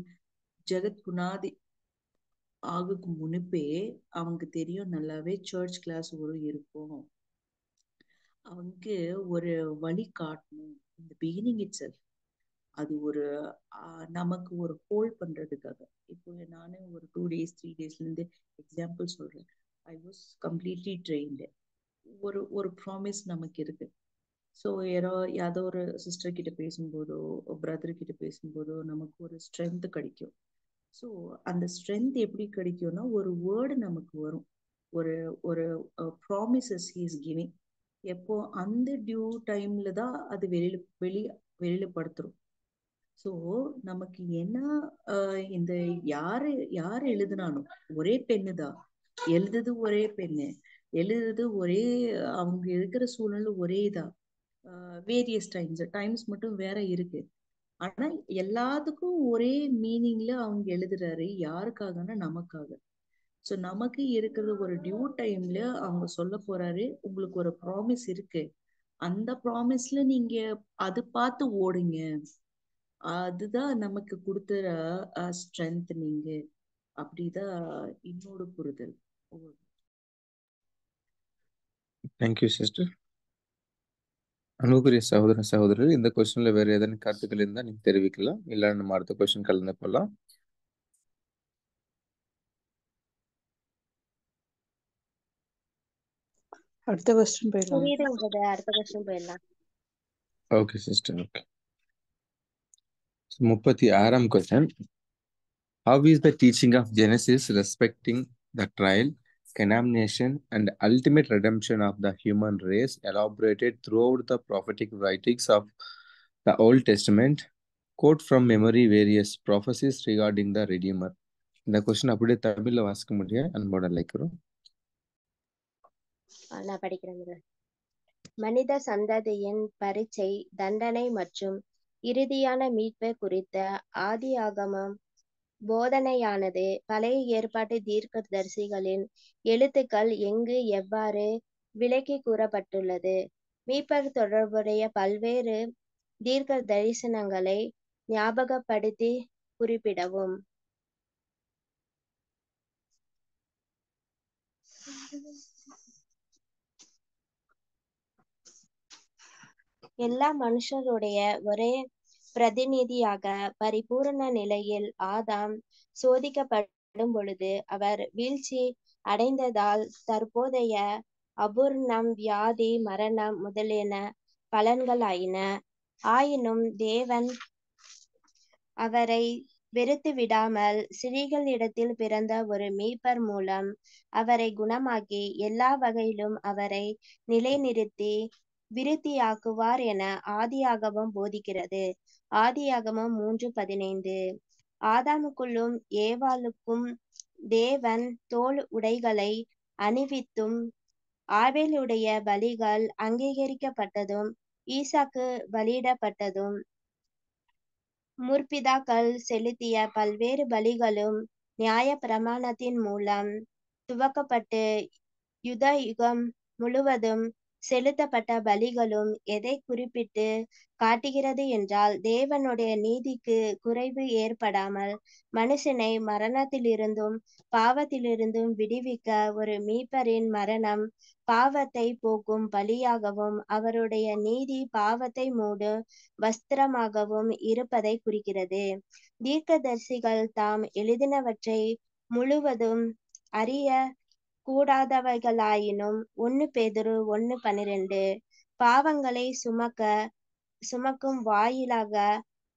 ஜெகத் புனாதி ஆகுக்கு முன்பே அவங்க தெரியும் நல்லாவே search class ஒரு இருக்கும், அவங்க ஒரு வழி காட்டணும். இந்த பிகினிங் இட் செல்ஃப் அது ஒரு நமக்கு ஒரு ஹோல்ட் பண்றதுக்காக. இப்போ நானே ஒரு 2 days 3 daysல இருந்து எக்ஸாம்பிள் சொல்றேன். I was completely trained. ஒரு ப்ராமிஸ் நமக்கு இருக்கு. ஸோ ஏதோ ஒரு சிஸ்டர் கிட்ட பேசும்போதோ பிரதர் கிட்ட பேசும்போதோ நமக்கு ஒரு ஸ்ட்ரென்த் கிடைக்கும். ஸோ அந்த ஸ்ட்ரென்த் எப்படி கிடைக்கும்னா ஒரு வேர்டு நமக்கு வரும், ஒரு ஒரு ப்ராமிசஸ் ஹி இஸ் கிவிங். எப்போ அந்த டியூ டைம்ல தான் அது வெளியில படுத்துரும். ஸோ நமக்கு என்ன இந்த யாரு எழுதுனாலும் ஒரே பெண்ணு தான் எழுதுறது, ஒரே பெண்ணு எழுதுறது, ஒரே அவங்க இருக்கிற சூழ்நிலை ஒரே தான். வேரியஸ் டைம்ஸ் மட்டும் வேற இருக்கு. ஆனா எல்லாத்துக்கும் ஒரே மீனிங்ல அவங்க எழுதுறாரு. யாருக்காகனா நமக்காக. ஸோ நமக்கு இருக்கிறது ஒரு டியூ டைம்ல அவங்க சொல்ல போறாரு, உங்களுக்கு ஒரு ப்ராமிஸ் இருக்கு, அந்த ப்ராமிஸ்ல நீங்க அது பார்த்து ஓடுங்க. அதுதான் நமக்கு கொடுத்துற ஸ்ட்ரென்த். நீங்க அப்படிதான் இன்னொரு புரிதல். Thank you sister. அன்புக்குரிய சகோதர சகோதரர், இந்த கொஸ்டின்ல வேற ஏதேனும் கருத்துக்கள் இருந்தா நீங்க தெரிவிக்கலாம். இல்ல நம்ம அடுத்த கொஸ்டின் கலந்து போகலாம். அடுத்த கொஸ்டின் போயிடலாம். புரியுதுங்க, அடுத்த கொஸ்டின் போயிடலாம். Okay sister. ஓகே, 36ஆம் question. How is the teaching of Genesis respecting the trial, condemnation, and ultimate redemption of the human race elaborated throughout the prophetic writings of the Old Testament? Quote from memory various prophecies regarding the Redeemer. இந்த question அப்படியே தமிழ்ல வாசிக்க முடியும், அன்போட லைக்கிறோம். நான் படிக்கிறேன். மனித சந்ததியின் பரீட்சை, தண்டனை மற்றும் இறுதியான மீட்பு குறித்த ஆதியாகமம் போதனையானது பழைய ஏற்பாட்டு தீர்க்கதரிசிகளின் எழுத்துக்கள் எங்கு எவ்வாறு விளக்கி கூறப்பட்டுள்ளது, மீட்பர் தொடர்புடைய பல்வேறு தீர்க்க தரிசனங்களை ஞாபகப்படுத்தி குறிப்பிடவும். எல்லா மனுஷருடைய ஒரே பிரதிநிதியாக பரிபூரண நிலையில் ஆதாம் சோதிக்கப்படும் பொழுது அவர் வீழ்ச்சி அடைந்ததால் தற்போதைய அபூர்ணம், வியாதி, மரணம் முதலியன பலன்களாயின. ஆயினும் தேவன் அவரை வெறுத்து விடாமல் ஸ்திரீகளிடத்தில் பிறந்த ஒரு மீட்பர் மூலம் அவரை குணமாக்கி எல்லா வகையிலும் அவரை நிலைநிறுத்தி விருத்தியாக்குவார் என ஆதியாகமம் போதிக்கிறது. ஆதியாகமம் 3:15. ஆதாமுக்குள்ளும் ஏவாளுக்கும் தேவன் தோல் உடைகளை அணிவித்தும் ஆபேலுடைய பலிகள் அங்கீகரிக்கப்பட்டதும் ஈசாக்கு பலியிடப்பட்டதும் முற்பிதாக்கள் செலுத்திய பல்வேறு பலிகளும் நியாய பிரமாணத்தின் மூலம் துவக்கப்பட்டு யுகம் முழுவதும் செலுத்தப்பட்ட பலிகளும் எதை குறிப்பிட்டு காட்டுகிறது என்றால், தேவனுடைய நீதிக்கு குறைவு ஏற்படாமல் மனுஷனை மரணத்திலிருந்தும் பாவத்திலிருந்தும் விடுவிக்க ஒரு மீட்பரின் மரணம் பாவத்தை போக்கும் பலியாகவும் அவருடைய நீதி பாவத்தை மூடும் வஸ்திரமாகவும் இருப்பதை குறிக்கிறது. தீர்க்கதரிசிகள் தாம் எழுதினவற்றை முழுவதும் அறிய கூடாதவைகளாயினும் 1 பேதுரு 1:12 பாவங்களை சுமக்கும் வாயிலாக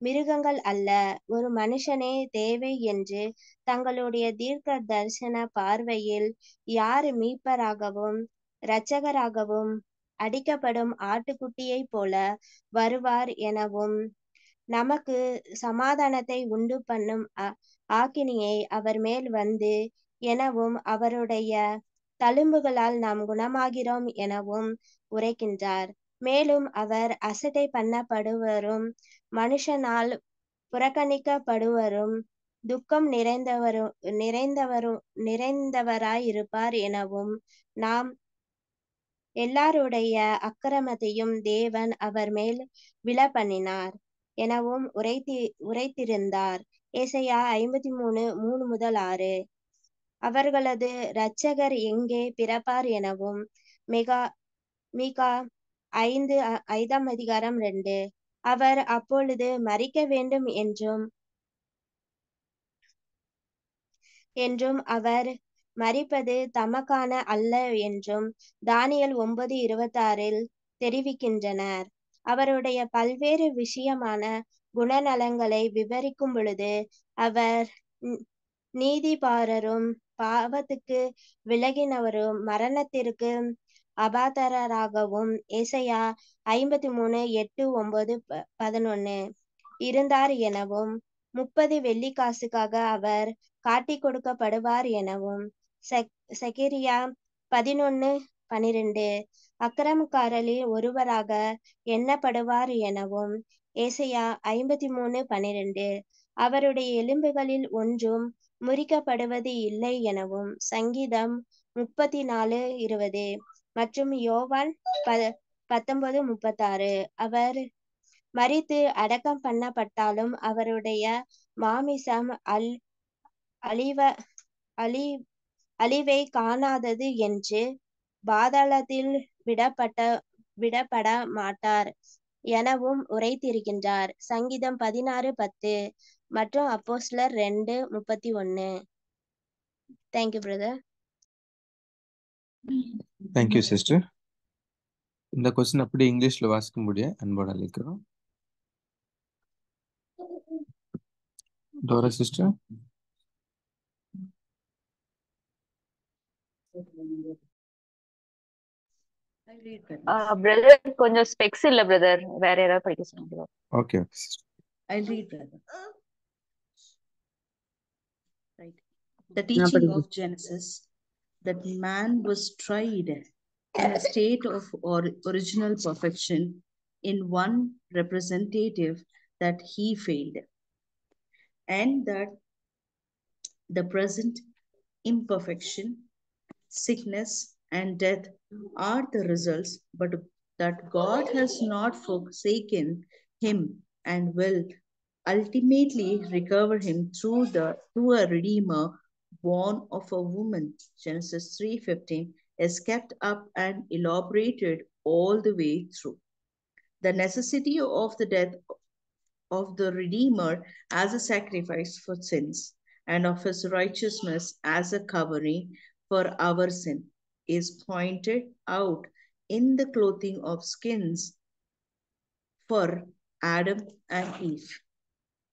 மிருகங்கள் அல்ல, ஒரு மனுஷனே தேவை என்று தங்களுடைய தீர்க்க தரிசன பார்வையில் யார் மீட்பராகவும் இரட்சகராகவும் அடிக்கப்படும் ஆட்டுக்குட்டியைப் போல வருவார் எனவும் நமக்கு சமாதானத்தை உண்டு பண்ணும் ஆக்கினியை அவர் மேல் வந்து எனவும் அவருடைய தழும்புகளால் நாம் குணமாகிறோம் எனவும் உரைக்கின்றார். மேலும் அவர் அசட்டை பண்ணப்படுவரும் மனுஷனால் புறக்கணிக்கப்படுவரும் துக்கம் நிறைந்தவராயிருப்பார் எனவும் நாம் எல்லாருடைய அக்கிரமத்தையும் தேவன் அவர் மேல் விழப்பண்ணினார் எனவும் உரைத்திருந்தார். ஏசாயா 53:3-6 அவர்களது இரட்சகர் எங்கே பிறப்பார் எனவும் மீகா 5:2 அவர் அப்பொழுது மரிக்க வேண்டும் என்றும் அவர் மரிப்பது தமக்கான அல்ல என்றும் தானியேல் 9:26 தெரிவிக்கின்றனர். அவருடைய பல்வேறு விஷயமான குணநலங்களை விவரிக்கும் பொழுது அவர் நீதிபாரரும் பாவத்துக்கு விலகினவரும் மரணத்திற்கு அபாத்திரராகவும் ஏசாயா 53:8-9-11 இருந்தார் எனவும் 30 வெள்ளிக்காசுக்காக அவர் காட்டிக் கொடுக்கப்படுவார் எனவும் செகரியா 11:12 அக்கிரமக்காரரில் ஒருவராக எண்ணப்படுவார் எனவும் ஏசாயா 53:12 அவருடைய எலும்புகளில் ஒன்றும் முறிக்கப்படுவது இல்லை எனவும் சங்கீதம் 34:20 மற்றும் யோவான் 19:36 அவர் மரித்து அடக்கம் பண்ணப்பட்டாலும் அவருடைய மாமிசம் அழிவை காணாதது என்று பாதாளத்தில் விடப்பட மாட்டார் எனவும் உரைத்திருக்கின்றார். சங்கீதம் 16:10 மற்றும் அப்போஸ்தலர் 2:31. Thank you brother. Thank you sister. இந்த கொஸ்டின் அப்படி இங்கிலீஷ்ல வாசிக்க முடியும் அன்போட அழைக்கிறோம். Dora sister. பிரதர் கொஞ்சம் ஸ்பெக்ஸ் இல்ல பிரதர், வேற யாராவது படிக்க சொல்லுங்க. Okay sister. I'll read, brother. Right. The teaching of Genesis that man was tried in a state of original perfection in one representative that he failed, and that the present imperfection, sickness, and death are the results, but that God has not forsaken him and will ultimately recover him through a Redeemer born of a woman, Genesis 3:15, is kept up and elaborated all the way through. The necessity of the death of the Redeemer as a sacrifice for sins and of his righteousness as a covering for our sin is pointed out in the clothing of skins for Adam and Eve,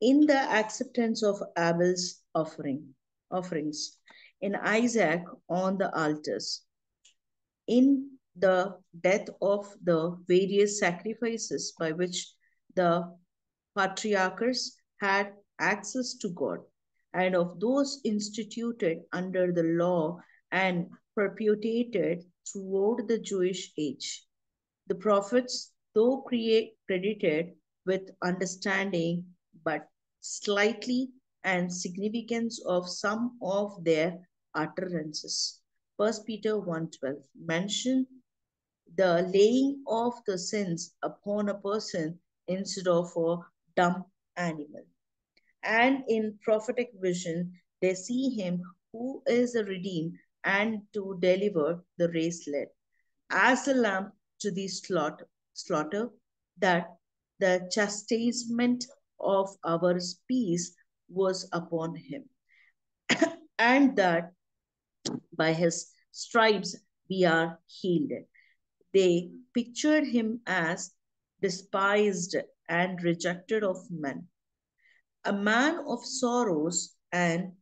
in the acceptance of Abel's offerings, in Isaac on the altars, in the death of the various sacrifices by which the patriarchs had access to God, and of those instituted under the law and perpetuated throughout the Jewish age. The prophets, though credited with understanding, but slightly and significance of some of their utterances. 1 Peter 1:12 mention the laying of the sins upon a person instead of a dumb animal. And in prophetic vision, they see him who is a redeemed and to deliver the race led as a lamb to the slaughter, that the chastisement of our peace was upon him, and that by his stripes we are healed. They pictured him as despised and rejected of men, a man of sorrows and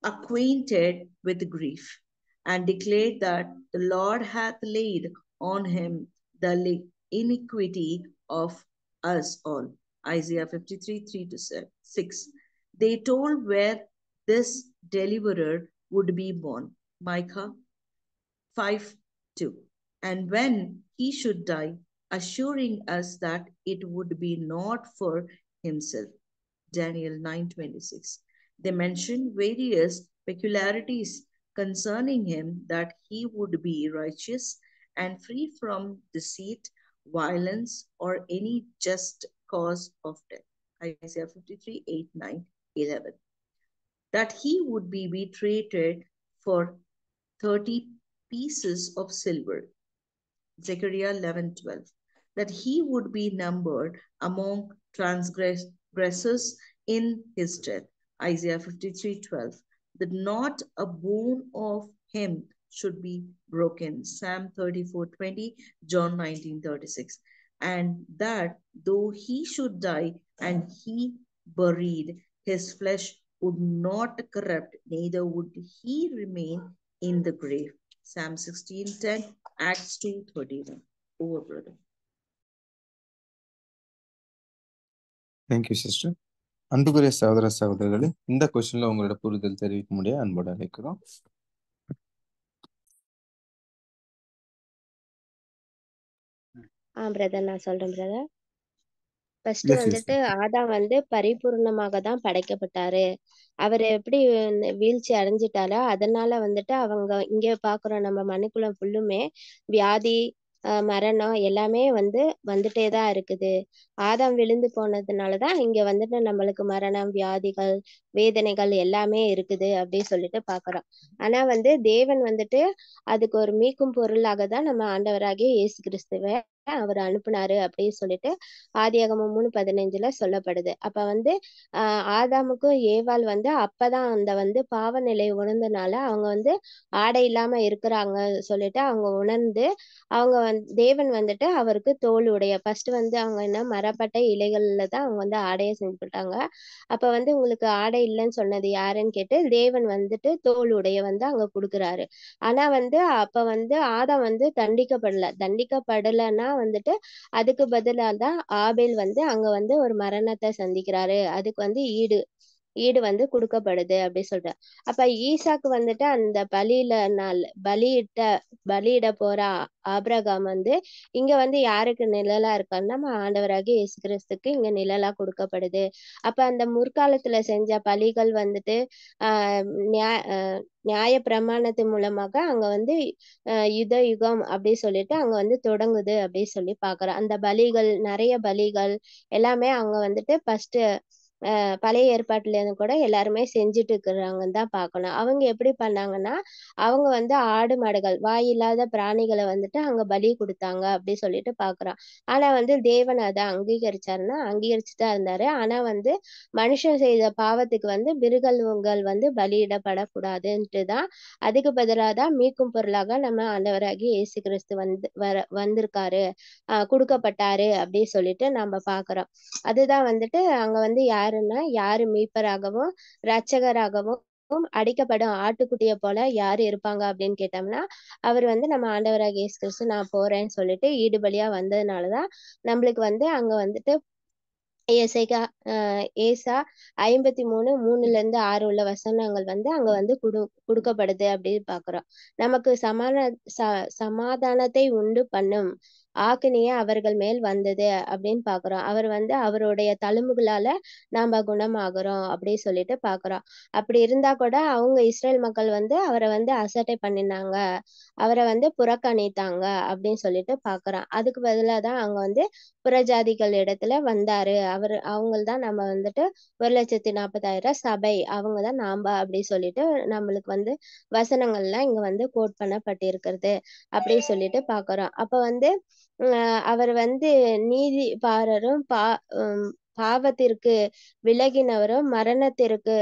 acquainted with grief, and declared that the Lord hath laid on him the iniquity of us all. Isaiah 53 3 to 6. They told where this deliverer would be born. Micah 5 2. And when he should die, assuring us that it would be not for himself. Daniel 9:26. They mention various peculiarities concerning him, that he would be righteous and free from deceit, violence, or any just cause of death. Isaiah 53 8, 9, 11. That he would be traded for 30 pieces of silver. Zechariah 11:12. That he would be numbered among transgressors in his death. Isaiah 53:12. That not a bone of him should be broken. Psalm 34:20, John 19:36. And that though he should die and he buried, his flesh would not corrupt, neither would he remain in the grave. Psalm 16:10, Acts 2:31. Over, brother. Thank you sister. அன்புக்குரிய சகோதர சகோதரர்களே, இந்த கொஸ்டின்ல உங்களோட புரிதல் தெரிவிக்க முடிய அன்போடு அழைக்கிறோம். பிரதர் நான் சொல்றேன் பிரதர். ஃபர்ஸ்ட் வந்துட்டு ஆதாம் வந்து பரிபூர்ணமாக தான் படைக்கப்பட்டாரு. அவர் எப்படி வீழ்ச்சி அடைஞ்சிட்டாரோ அதனால வந்துட்டு அவங்க இங்க பாக்குறோம் நம்ம மனுக்குலம் ஃபுல்லுமே வியாதி மரணம் எல்லாமே வந்துட்டே தான் இருக்குது. ஆதாம் விழுந்து போனதுனாலதான் இங்க வந்துட்டு நம்மளுக்கு மரணம் வியாதிகள் வேதனைகள் எல்லாமே இருக்குது அப்படின்னு சொல்லிட்டு பாக்குறோம். ஆனா தேவன் வந்துட்டு அதுக்கு ஒரு மீட்கும் பொருளாக தான் நம்ம ஆண்டவராகிய இயேசு கிறிஸ்துவை அவர் அனுப்புனாரு அப்படின்னு சொல்லிட்டு ஆதியாகமம் 3:15 சொல்லப்படுது. அப்ப ஆதாமுக்கும் ஏவாள் அப்பதான் அந்த பாவ நிலை உணர்ந்தனால அவங்க ஆடை இல்லாம இருக்கிறாங்க சொல்லிட்டு அவங்க உணர்ந்து அவங்க தேவன் வந்துட்டு அவருக்கு தோல் உடைய ஃபர்ஸ்ட் அவங்க என்ன மரப்பட்டை இலைகள்ல தான் அவங்க ஆடையை செஞ்சுட்டாங்க. அப்ப உங்களுக்கு ஆடை இல்லைன்னு சொன்னது யாருன்னு கேட்டு தேவன் வந்துட்டு தோல் உடைய அங்க கொடுக்குறாரு. ஆனா அப்ப ஆதாம் தண்டிக்கப்படலைன்னா வந்துட்டு அதுக்கு பதிலா தான் ஆபேல் அங்க ஒரு மரணத்தை சந்திக்கிறாரு. அதுக்கு ஈடு கொடுக்கப்படுது அப்படி சொல்ற. அப்ப ஈசாக்கு வந்துட்டு அந்த பலியிட போற ஆபிரகாம் இங்க யாருக்கு நிழலா இருக்கான்னு நம்ம ஆண்டவராகிய இயேசு கிறிஸ்துக்கு இங்க நிழலா கொடுக்கப்படுது. அப்ப அந்த முற்காலத்துல செஞ்ச பலிகள் நியாய பிரமாணத்து மூலமாக அங்க யுத யுகம் அப்படி சொல்லிட்டு அங்க தொடங்குது அப்படி சொல்லி பாக்குறோம். அந்த பலிகள் நிறைய பலிகள் எல்லாமே அவங்க ஃபர்ஸ்ட் பழைய ஏற்பாட்டுல இருந்து கூட எல்லாருமே செஞ்சுட்டு இருக்கிறாங்கன்னு தான் பார்க்கணும். அவங்க எப்படி பண்ணாங்கன்னா அவங்க ஆடு மாடுகள் வாயில்லாத பிராணிகளை அங்க பலி கொடுத்தாங்க அப்படி சொல்லிட்டு பாக்குறோம். ஆனா தேவன் அதை அங்கீகரிச்சாருன்னா அங்கீகரிச்சுதான் இருந்தாரு. ஆனா மனுஷன் செய்த பாவத்துக்கு மிருகங்கள் பலியிடப்படக்கூடாதுன்ட்டு தான் அதுக்கு பதிலாக தான் மீட்கும் பொருளாக நம்ம ஆண்டவராகி இயேசு கிறிஸ்து வந்திருக்காரு கொடுக்கப்பட்டாரு அப்படி சொல்லிட்டு நம்ம பாக்குறோம். அதுதான் அங்க யாரு மீட்பராகவும் இரட்சகராகவும் அடிக்கப்படும் ஆட்டுக்குட்டிய போல யாரு இருப்பாங்க அப்படின்னு கேட்டோம்னா அவர் நம்ம ஆண்டவராகிய இயேசு கிறிஸ்து நான் போறேன்னு சொல்லிட்டு ஈடுபலியா வந்ததுனாலதான் நம்மளுக்கு அங்க ஏசா 53:3-6 உள்ள வசனங்கள் அங்க கொடுக்கப்படுது அப்படின்னு பாக்குறோம். நமக்கு சமாதானத்தை உண்டு பண்ணும் ஆக்கினியே அவர்கள் மேல் வந்தது அப்படின்னு பாக்குறோம். அவர் வந்து அவருடைய தழும்புகளால நாம குணமாகுறோம் அப்படின்னு சொல்லிட்டு பாக்குறோம். அப்படி இருந்தா கூட அவங்க இஸ்ரேல் மக்கள் வந்து அவரை வந்து அசட்டை பண்ணினாங்க, அவரை வந்து புறக்கணித்தாங்க அப்படின்னு சொல்லிட்டு பாக்குறோம். அதுக்கு பதிலாக தான் அவங்க வந்து புறஜாதிகள் இடத்துல வந்தாரு. அவங்கள்தான் நம்ம வந்துட்டு 1,40,000 சபை, அவங்கதான் நாம அப்படி சொல்லிட்டு நம்மளுக்கு வந்து வசனங்கள்லாம் இங்க வந்து கோட் பண்ணப்பட்டிருக்கிறது அப்படின்னு சொல்லிட்டு பாக்குறோம். அப்ப வந்து அவர் வந்து நீதிபாரரும் பாவத்திற்கு விலகினவரும் மரணத்திற்கு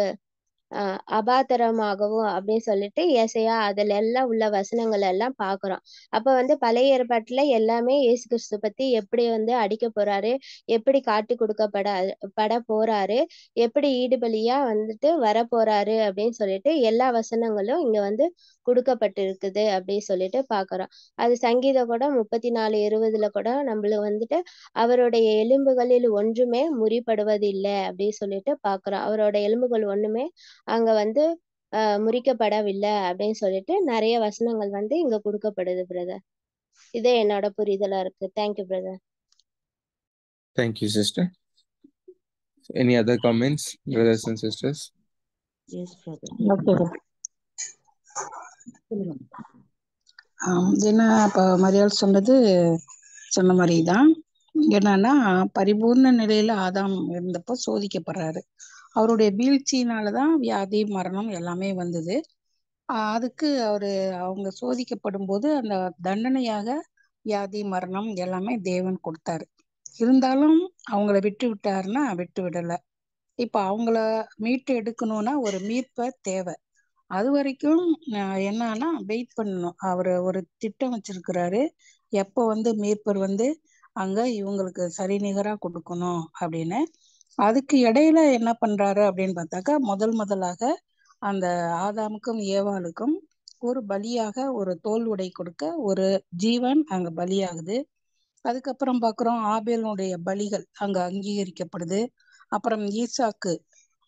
அபாத்திரமாகவும் அப்படின்னு சொல்லிட்டு ஏசையா அதுல எல்லாம் உள்ள வசனங்கள் எல்லாம் பாக்குறோம். அப்ப வந்து பழைய ஏற்பாட்டுல எல்லாமே இயேசு கிறிஸ்து பத்தி எப்படி வந்து அடிக்க போறாரு, எப்படி காட்டி பட போறாரு, எப்படி ஈடுபலியா வந்துட்டு வர போறாரு அப்படின்னு சொல்லிட்டு எல்லா வசனங்களும் இங்க வந்து கொடுக்கப்பட்டிருக்குது அப்படின்னு சொல்லிட்டு பாக்குறோம். அது சங்கீதம் கூட 34:20 கூட நம்மளுக்கு வந்துட்டு அவருடைய எலும்புகளில் ஒன்றுமே முறிப்படுவதில்லை அப்படின்னு சொல்லிட்டு பாக்குறோம். அவரோட எலும்புகள் ஒண்ணுமே அங்க வந்து முறிக்கப்படவில்லை அப்படின்னு சொல்லிட்டு நிறைய வசனங்கள் வந்து இங்க கொடுக்கப்படுது பிரதர். இதே என்னோட புரிதலா இருக்கு. Thank you brother. Thank you, sister. Any other comments, brothers and sisters? Yes, brother. Okay. ஏன்னா இப்போ மரியாள் சொன்ன மாதிரி தான். என்னன்னா பரிபூர்ண நிலையில ஆதாம் இருந்தப்போ சோதிக்கப்படுறாரு. அவருடைய வீழ்ச்சியினாலதான் வியாதி மரணம் எல்லாமே வந்தது. அதுக்கு அவங்க சோதிக்கப்படும் போது அந்த தண்டனையாக வியாதி மரணம் எல்லாமே தேவன் கொடுத்தாரு. இருந்தாலும் அவங்கள விட்டு விட்டாருன்னா விட்டு விடல. இப்ப அவங்கள மீட்டு எடுக்கணும்னா ஒரு மீட்ப தேவை. அது வரைக்கும் என்னன்னா வெயிட் பண்ணணும். அவரு ஒரு திட்டம் வச்சிருக்கிறாரு, எப்போ வந்து மீட்பர் வந்து அங்க இவங்களுக்கு சரிநிகரா கொடுக்கணும் அப்படின்னு. அதுக்கு இடையில என்ன பண்றாரு அப்படின்னு பார்த்தாக்கா, முதலாக அந்த ஆதாமுக்கும் ஏவாளுக்கும் ஒரு பலியாக ஒரு தோல் உடை கொடுக்க ஒரு ஜீவன் அங்க பலியாகுது. அதுக்கப்புறம் பாக்குறோம் ஆபேலுடைய பலிகள் அங்க அங்கீகரிக்கப்படுது. அப்புறம் ஈசாக்கு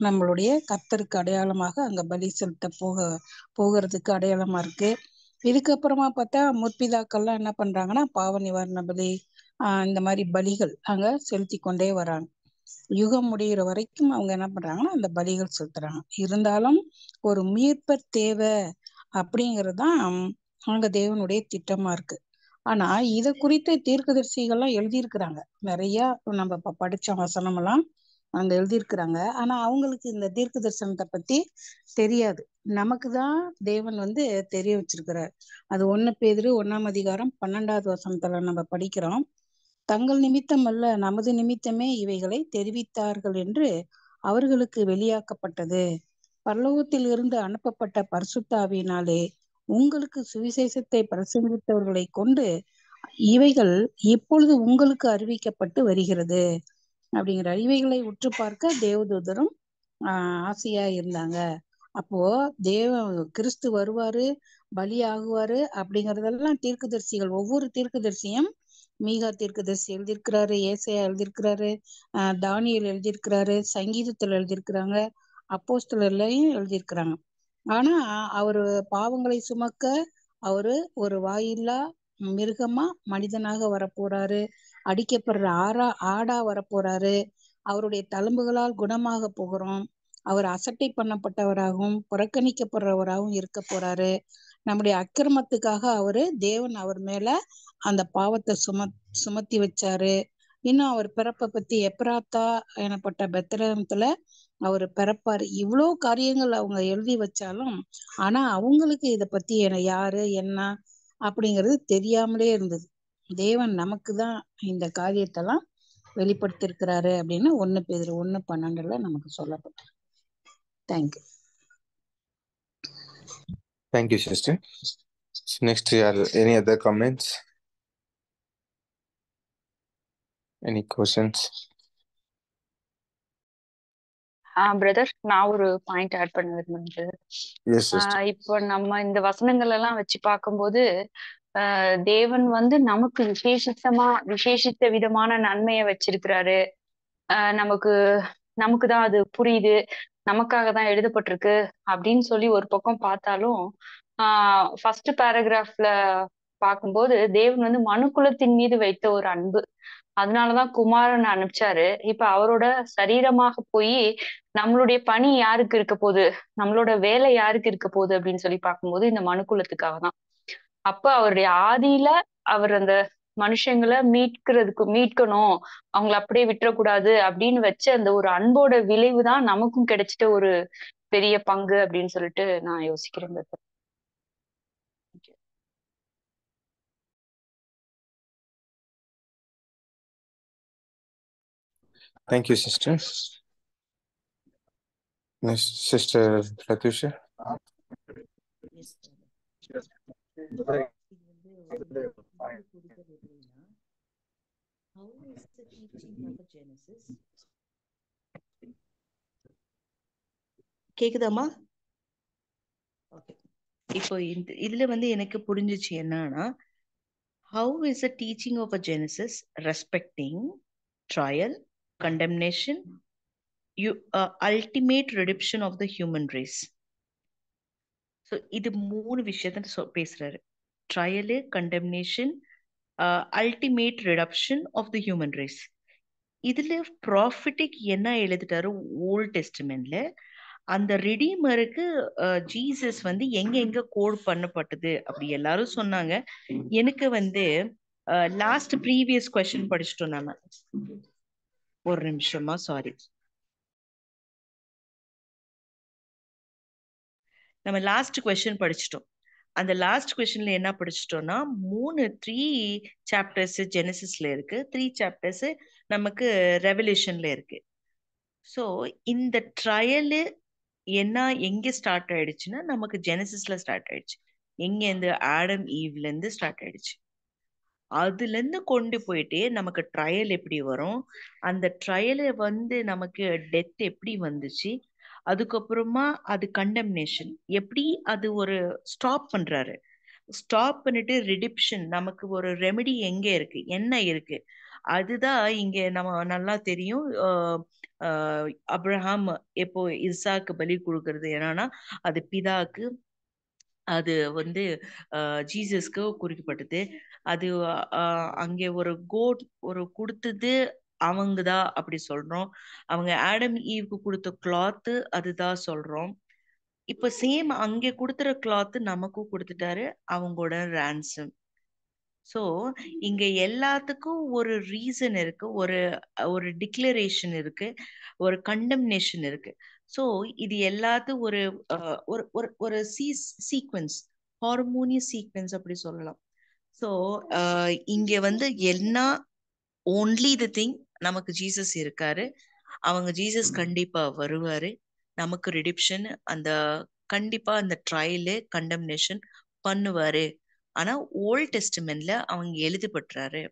நம்மளுடைய கர்த்தருக்கு அடையாளமாக அங்க பலி செலுத்த போகிறதுக்கு அடையாளமா இருக்கு. இதுக்கப்புறமா பார்த்தா முற்பிதாக்கள்லாம் என்ன பண்றாங்கன்னா பாவ நிவாரண பலி இந்த மாதிரி பலிகள் அங்க செலுத்தி கொண்டே வராங்க. யுகம் முடிகிற வரைக்கும் அவங்க என்ன பண்றாங்கன்னா அந்த பலிகள் செலுத்துறாங்க. இருந்தாலும் ஒரு மீட்பர் தேவை அப்படிங்கறதுதான் அங்க தேவனுடைய திட்டமா இருக்கு. ஆனா இத குறித்து தீர்க்கதரிசிகள்லாம் எழுதியிருக்கிறாங்க. நிறைய நம்ம படிச்ச வசனம் எல்லாம் அங்க எழுதியிருக்கிறாங்க. ஆனா அவங்களுக்கு இந்த தீர்க்க தரிசனத்தை பத்தி தெரியாது. நமக்குதான் தேவன் வந்து தெரிய வச்சிருக்கிறார். அது 1 பேதுரு 1:12 நம்ம படிக்கிறோம். தங்கள் நிமித்தம் அல்ல, நமது நிமித்தமே இவைகளை தெரிவித்தார்கள் என்று அவர்களுக்கு வெளியாக்கப்பட்டது. பரலோகத்தில் இருந்து அனுப்பப்பட்ட பரிசுத்தாவியினாலே உங்களுக்கு சுவிசேஷத்தை பிரசங்கித்தவர்களை கொண்டு இவைகள் இப்பொழுது உங்களுக்கு அறிவிக்கப்பட்டு வருகிறது அப்படிங்கிற. இவைகளை உற்று பார்க்க தேவதூதரும் ஆசையா இருந்தாங்க. அப்போ கிறிஸ்து வருவாரு, பலி ஆகுவாரு அப்படிங்கறதெல்லாம் தீர்க்கதரிசிகள், ஒவ்வொரு தீர்க்கதரிசியும் மீகா தீர்க்கதரிசி எழுதியிருக்கிறாரு, ஏசாயா எழுதியிருக்கிறாரு, தானியேல் எழுதியிருக்கிறாரு, சங்கீதத்துல எழுதியிருக்கிறாங்க, அப்போஸ்தலர்லயும் எழுதியிருக்கிறாங்க. ஆனா அவரு பாவங்களை சுமக்க அவரு ஒரு வாயில்லா மிருகமா மனிதனாக வரப்போறாரு, அடிக்கப்படுற ஆடா வரப்போறாரு, அவருடைய தழும்புகளால் குணமாக போகிறோம், அவர் அசட்டை பண்ணப்பட்டவராகவும் புறக்கணிக்கப்படுறவராகவும் இருக்க போறாரு. நம்முடைய அக்கிரமத்துக்காக தேவன் அவர் மேல அந்த பாவத்தை சுமத்தி வச்சாரு. இன்னும் அவர் பிறப்பை பத்தி எப்ராத்தா எனப்பட்ட பெத்லகேம்ல அவர் பிறப்பாரு. இவ்வளோ காரியங்கள் அவங்க எழுதி வச்சாலும் ஆனா அவங்களுக்கு இத பத்தி யாரு என்ன அப்படிங்கிறது தெரியாமலே இருந்தது. தேவன் நமக்கு தான் இந்த காரியத்தெல்லாம் வெளிப்படுத்திருக்கிறாரு அப்படின்னு 1 பேதுரு 1:12 நமக்கு சொல்லப்பட்டது. Thank you. Thank you, sister. Next, any other comments? Any questions? Brother, நான் ஒரு பாயிண்ட் ஆட் பண்ண விரும்புறேன். Yes, sister. இப்போ நம்ம இந்த வசனங்கள் எல்லாம் வச்சு பார்க்கும்போது தேவன் வந்து நமக்கு விசேஷித்த விதமான நன்மையை வச்சிருக்கிறாரு. நமக்கு தான் அது புரியுது, நமக்காக தான் எழுதப்பட்டிருக்கு அப்படின்னு சொல்லி ஒரு பக்கம் பார்த்தாலும் ஃபர்ஸ்ட் பேராகிராஃப்ல பார்க்கும்போது தேவன் வந்து மனுக்குலத்தின் மீது வைத்த ஒரு அன்பு. அதனாலதான் குமாரனை அனுப்பிச்சாரு. இப்ப அவரோட சரீரமாக போய் நம்மளுடைய பணி யாருக்கு இருக்க போகுது, நம்மளோட வேலை யாருக்கு இருக்க போகுது அப்படின்னு சொல்லி பார்க்கும்போது இந்த மனுக்குலத்துக்காக தான். அப்ப அவருடைய ஆதியில அவர் அந்த மனுஷங்களை மீட்கணும், அவங்கள அப்படியே விட்டுறக்கூடாது அப்படின்னு வச்ச அந்த ஒரு அன்போட விளைவு தான் நமக்கும் கிடைச்சிட்ட ஒரு பெரிய பங்கு அப்படின்னு சொல்லிட்டு நான் யோசிக்கிறேன். Thank you, sister. Next, Sister Pratyusha. Yes, brother. இது புரிதல் எப்படின்னா, how is the teaching of a Genesis? கேக்குதாமா? ஓகே. இப்போ இதுல எனக்கு புரிஞ்சுச்சு என்னன்னா, how is the teaching of a Genesis respecting trial, condemnation, ultimate redemption of the human race. So இது மூணு விஷயத்த பேசுறாரு. Trial, condemnation, ultimate redemption of the human race. இதுல ப்ராஃபிட்டிக் என்ன எழுதிட்டாரு ஓல்ட் டெஸ்டமெண்ட்ல, அந்த ரிடீமருக்கு ஜீசஸ் எங்க கோட் பண்ணப்பட்டது அப்படி எல்லாரும் சொன்னாங்க. எனக்கு லாஸ்ட் ப்ரீவியஸ் கொஸ்டின் படிச்சிட்டோம் நாம. ஒரு நிமிஷமா, சாரி. நம்ம லாஸ்ட் கொஸ்டின் படிச்சிட்டோம். அந்த லாஸ்ட் கொஸ்டின்ல என்ன படிச்சிட்டோம்னா, 3 சாப்டர்ஸ் ஜெனசிஸ்ல இருக்கு, 3 சாப்டர்ஸ் நமக்கு ரெவல்யூஷன்ல இருக்கு. ஸோ இந்த ட்ரையலு எங்க ஸ்டார்ட் ஆயிடுச்சுன்னா, நமக்கு ஜெனசிஸ்ல ஸ்டார்ட் ஆயிடுச்சு. எங்க இந்த ஆடம் ஈவ்ல இருந்து ஸ்டார்ட் ஆயிடுச்சு. அதுல இருந்து கொண்டு போயிட்டு நமக்கு ட்ரையல் எப்படி வரும், அந்த ட்ரையல நமக்கு டெத் எப்படி வந்துச்சு, அதுக்கப்புறமா அது கண்டெம்னேஷன் எப்படி அது ஒரு ஸ்டாப் பண்றாரு, ஸ்டாப் பண்ணிட்டு ரிடிப்ஷன் நமக்கு ஒரு ரெமெடி எங்க இருக்கு, என்ன இருக்கு, அதுதான் இங்க நம்ம நல்லா தெரியும். அப்ரஹாம் எப்போ இசாக்கு பலி கொடுக்கறது என்னன்னா, அது பிதாக்கு, அது ஜீசஸ்க்கு குறிக்கப்பட்டது. அது அங்கே ஒரு கோட் ஒரு கொடுத்தது அவங்கதான் அப்படி சொல்றோம். அவங்க ஆடம் ஈவுக்கு கொடுத்த கிளாத் அதுதான் சொல்றோம். இப்ப சேம் அங்கே கொடுத்துற கிளாத் நமக்கும் கொடுத்துட்டாரு, அவங்களோட ரான்சம். சோ இங்க எல்லாத்துக்கும் ஒரு ரீசன் இருக்கு, ஒரு டிக்ளரேஷன் இருக்கு, ஒரு கண்டெம்னேஷன் இருக்கு. சோ இது எல்லாத்துக்கும் ஒரு சீக்வன்ஸ், ஹார்மோனியஸ் சீக்வன்ஸ் அப்படி சொல்லலாம். சோ இங்க என்ன ஓன்லி தி திங், நமக்கு ஜீசஸ் இருக்காரு, அவங்க ஜீசஸ் கண்டிப்பா வருவாரு, நமக்கு ரிடிப்ஷன் அந்த கண்டிப்பா அந்த ட்ரையலு கண்டெம்னேஷன் பண்ணுவாரு. ஆனா ஓல்ட் டெஸ்டமெண்ட்ல அவங்க எழுதப்பட்டாரு,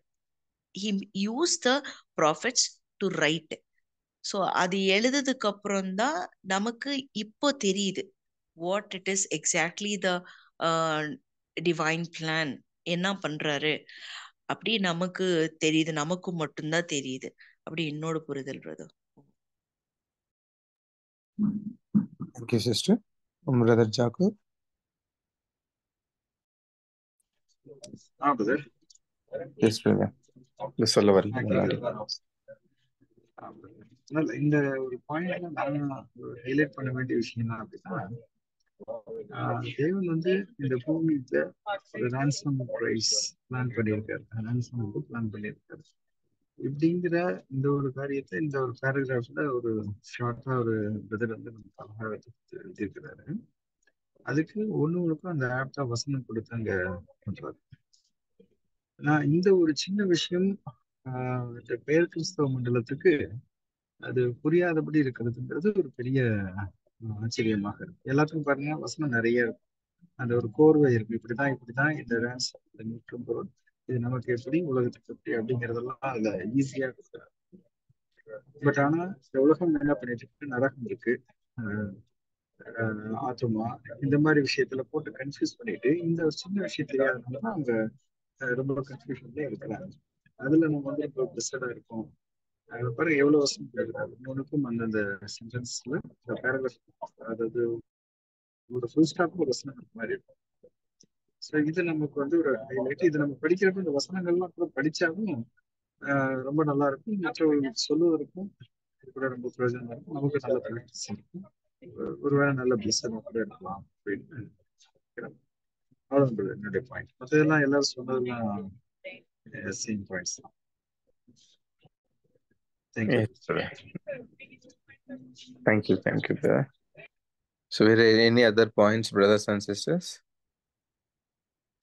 he used the prophets to write. So அது எழுதுறதுக்கு அப்புறம் தான் நமக்கு இப்போ தெரியுது what it is exactly the divine plan, என்ன பண்றாரு அப்படி நமக்கு தெரியுது, நமக்கு மட்டும்தான் தெரியுது. அப்படி என்னோட புரிதல் brother. Thank you, sister. Brother Jacob. brother. Yes, brother. சொல்ல வரீங்க முன்னாடி. இந்த ஒரு பாயிண்ட்ல நான் ஹைலைட் பண்ண வேண்டிய விஷயம் என்ன அப்படின்னா, தேவன் இந்த பூமியில ஒரு ரான்சம் பிரைஸ் பிளான் பண்ணியிருக்காரு, ரான்சம் பிளான் பண்ணியிருக்காரு. இப்படிங்கிற இந்த ஒரு காரியத்தை இந்த ஒரு பேராகிராஃப்ல ஒரு ஷார்ட்டா ஒரு பிரதர் நமக்கு அழகா எழுதியிருக்கிறாரு. அதுக்கு ஒண்ணுக்கும் அந்த ஆப்டா வசனம் கொடுத்து அங்க பண்றாரு. நான் இந்த ஒரு சின்ன விஷயம் இந்த பெயர் கிறிஸ்தவ மண்டலத்துக்கு அது புரியாதபடி இருக்கிறதுங்கிறது ஒரு பெரிய ஆச்சரியமாக இருக்கு. எல்லாத்துக்கும் பாருங்க வசனம் நிறைய இருக்கும், அந்த ஒரு கோர்வை இருக்கு, இப்படிதான் இந்த மீட்கும் பொருள், இது நமக்கு எப்படி, உலகத்துக்கு எப்படி அப்படிங்கிறதெல்லாம் அதுல ஈஸியா இருக்கு. பட் ஆனா இந்த உலகம் என்ன பண்ணிட்டு இருக்கு, நரகம் இருக்கு, ஆத்மா, இந்த மாதிரி விஷயத்துல போட்டு கன்ஃபியூஸ் பண்ணிட்டு இந்த ஒரு சின்ன விஷயம் தெரியாதனாலதான் அவங்க ரொம்ப கன்ஃபியூஷன்ல இருக்கிறாங்க. அதுல நம்ம இப்போ பிளஸடா இருக்கோம். பாருங்க எவ்வளவு வருஷம் கேட்கிறாரு, ஒன்றுக்கும் அந்தந்த சென்டென்ஸ்ல பேராகிராஃப், அதாவது ஒரு ஃபுல் ஸ்டாப் ஒரு வசனம் மாதிரி இருக்கும். ஸோ இது நமக்கு வந்து ஒரு ஹைலைட். இது நம்ம படிக்கிறப்ப இந்த வசனங்கள்லாம் கூட படிச்சாலும் ரொம்ப நல்லா இருக்கும். மற்றவர்களுக்கு சொல்லுவதற்கும் இது கூட ரொம்ப பிரயோஜனமா இருக்கும். நமக்கு நல்ல ப்ராக்டிஸ் இருக்கும். ஒருவேளை நல்ல பிளஸாக கூட இருக்கலாம் அப்படின்னு நினைக்கிறேன். அவ்வளோ என்னுடைய பாயிண்ட். மற்றதெல்லாம் எல்லாரும் சொன்னதெல்லாம் சேம் பாயிண்ட்ஸ் தான். Thank you. Yes, brother. Thank you, brother. So, were there any other points, brothers and sisters?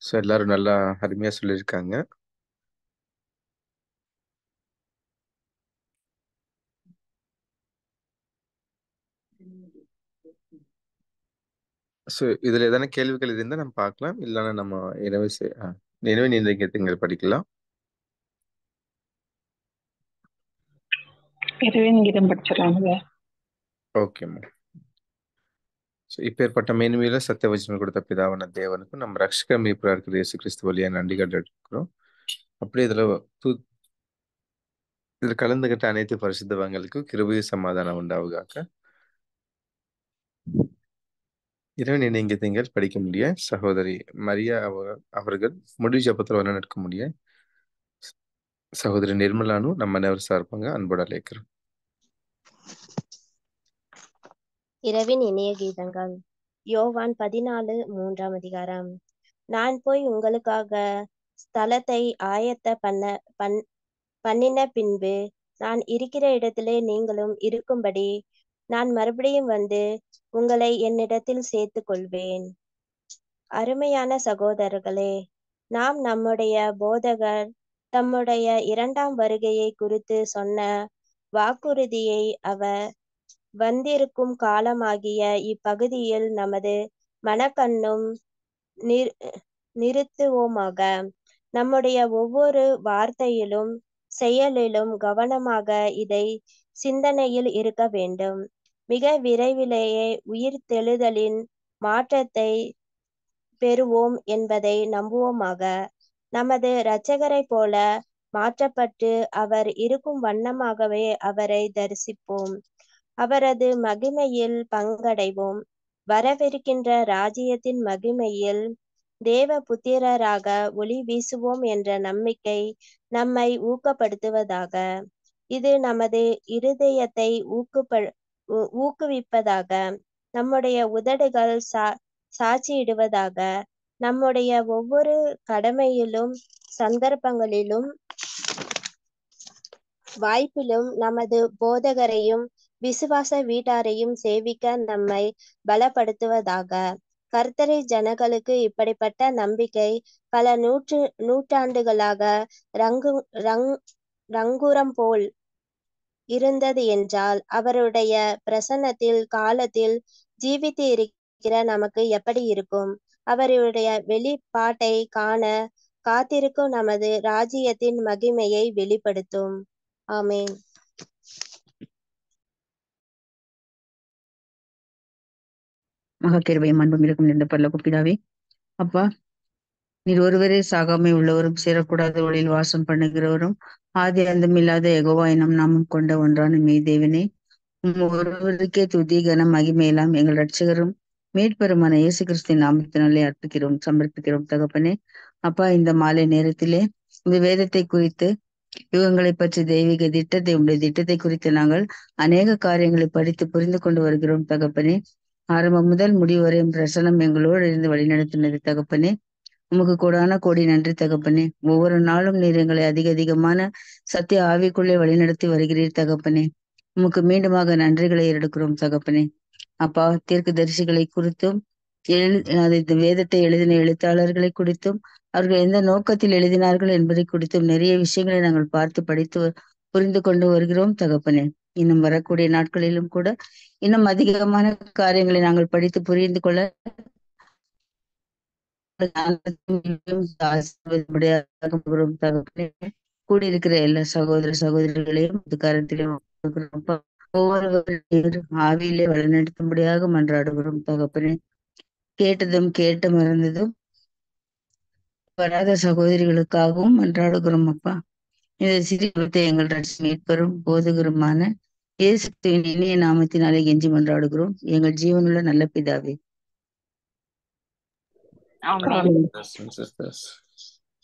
So, எல்லாரும் நல்லா அருமையா சொல்லியிருக்காங்க. ஸோ இதுல எதனா கேள்விகள் இருந்தால் நம்ம பார்க்கலாம். இல்லைன்னா நம்ம எனவே நீங்கள் படிக்கலாம். இறைவன் படிச்சிடலாங்க. ஓகேம்மா. ஸோ இப்பேற்பட்ட மேன்மையில சத்தியவச்சனம் கொடுத்த பிதாவான தேவனுக்கும் நம்ம ரட்சகர் மீட்பராக இருக்கிற இயேசு கிறிஸ்து வழியா நன்றிகள் இருக்கிறோம். அப்படியே இதுல கலந்துகிட்ட அனைத்து பரிசுத்தவங்களுக்கும் கிருபையும் சமாதானம் உண்டாவுகாக. இறைவன் நீங்க திங்கள் படிக்க முடிய சகோதரி மரியா அவர்கள் முடிவு ஜபத்தில் வர நடக்க முடிய சகோதரி நிர்மலானும் நம்ம அனைவரும் சார்பாங்க அன்போடு அழைக்கிறோம். இரவின் இனிய கீதங்கள். யோவான் 14:3 நான் போய் உங்களுக்காக ஸ்தலத்தை ஆயத்த பண்ணின பின்பு நான் இருக்கிற இடத்திலே நீங்களும் இருக்கும்படி நான் மறுபடியும் வந்து உங்களை என்னிடத்தில் சேர்த்துக் கொள்வேன். அருமையான சகோதரர்களே, நாம் நம்முடைய போதகர் தம்முடைய 2ஆம் வருகையை குறித்து சொன்ன வாக்குறுதியை அவர் வந்திருக்கும் காலமாகிய இப்பகுதியில் நமது மனக்கண்ணும் நிறுத்துவோமாக. நம்முடைய ஒவ்வொரு வார்த்தையிலும் செயலிலும் கவனமாக இதை சிந்தனையில் இருக்க வேண்டும். மிக விரைவிலேயே உயிர்த்தெழுதலின் மாற்றத்தை பெறுவோம் என்பதை நம்புவோமாக. நமது இரட்சகரை போல மாற்றப்பட்டு அவர் இருக்கும் வண்ணமாகவே அவரை தரிசிப்போம். அவரது மகிமையில் பங்கடைவோம். வரவிருக்கின்ற ராஜ்யத்தின் மகிமையில் தேவ புத்திரராக ஒளி வீசுவோம் என்ற நம்பிக்கை நம்மை ஊக்கப்படுத்துவதாக. இது நமது இருதயத்தை ஊக்குவிப்பதாக. நம்முடைய உதடுகள் சாட்சியிடுவதாக. நம்முடைய ஒவ்வொரு கடமையிலும் சந்தர்ப்பங்களிலும் வாய்ப்பிலும் நமது போதகரையும் விசுவாச வீட்டாரையும் சேவிக்க நம்மை பலப்படுத்துவதாக. கர்த்தரை ஜனங்களுக்கு இப்படிப்பட்ட நம்பிக்கை பல நூற்றாண்டுகளாக ரங்குரம் போல் இருந்தது என்றால் அவருடைய பிரசன்னத்தில் காலத்தில் ஜீவித்து இருக்கிற நமக்கு எப்படி இருக்கும்? அவருடைய வெளிப்பாட்டை காண காத்திருக்கும் நமது ராஜ்யத்தின் மகிமையை வெளிப்படுத்தும். ஆமென். மகாகிருபையும் அன்பும் இருக்கும் இந்த பரலோக பிதாவே, அப்பா நீர் ஒருவரே சாகாமை உள்ளவரும் சேரக்கூடாத ஒளியில் வாசம் பண்ணுகிறவரும் ஆதி அந்தமில்லாத யெகோவா எனும் நாமம் கொண்ட ஒன்றான மெய் தேவனே, ஒருவருக்கே துதி கனம் மகிமையெல்லாம் எங்கள் ரட்சகரும் மீட்பெருமான இயேசு கிறிஸ்துவின் நாமத்தினாலே சமர்ப்பிக்கிறோம் தகப்பனே. அப்பா இந்த மாலை நேரத்திலே இந்த வேதத்தை குறித்து யுகங்களை பற்றி தெய்வீக திட்டத்தை உடைய திட்டத்தை குறித்து நாங்கள் அநேக காரியங்களை படித்து புரிந்து கொண்டு வருகிறோம் தகப்பனே. ஆரம்பம் முதல் முடிவு வரை பிரசனம் எங்களோடு இருந்து வழிநடத்தினது தகப்பனே. உமக்கு கோடான கோடி நன்றி தகப்பனே. ஒவ்வொரு நாளும் நீர் எங்களை அதிகமான சத்திய ஆவிக்குள்ளே வழிநடத்தி வருகிறீர் தகப்பனே. உமக்கு மீண்டுமாக நன்றிகளை எடுக்கிறோம் தகப்பனே. அப்பா தீர்க்க தரிசிகளை குறித்தும் வேதத்தை எழுதின எழுத்தாளர்களை குறித்தும் அவர்கள் எந்த நோக்கத்தில் எழுதினார்கள் என்பதை குறித்தும் நிறைய விஷயங்களை நாங்கள் பார்த்து படித்து புரிந்து கொண்டு வருகிறோம் தகப்பனே. இன்னும் வரக்கூடிய நாட்களிலும் கூட இன்னும் அதிகமான காரியங்களை நாங்கள் படித்து புரிந்து கொள்ள கூடியிருக்கிற எல்லா சகோதர சகோதரிகளையும் கருத்திலும் ஒவ்வொருவரும் ஆவியிலே வழிநடத்தும்படியாக மன்றாடுகிறோம் தகப்பனே. கேட்டதும் கேட்டு மறந்ததும் வராத சகோதரிகளுக்காகவும் மன்றாடுகிறோம் அப்பா. இந்த சிறிய எங்கள் மீட்பரும் போதுகருமான இயேசுவின் இனிய நாமத்தினாலே கெஞ்சி மன்றாடுகிறோம் எங்கள் ஜீவனுள்ள நல்ல பிதாவே. ஆமென். Brothers and sisters.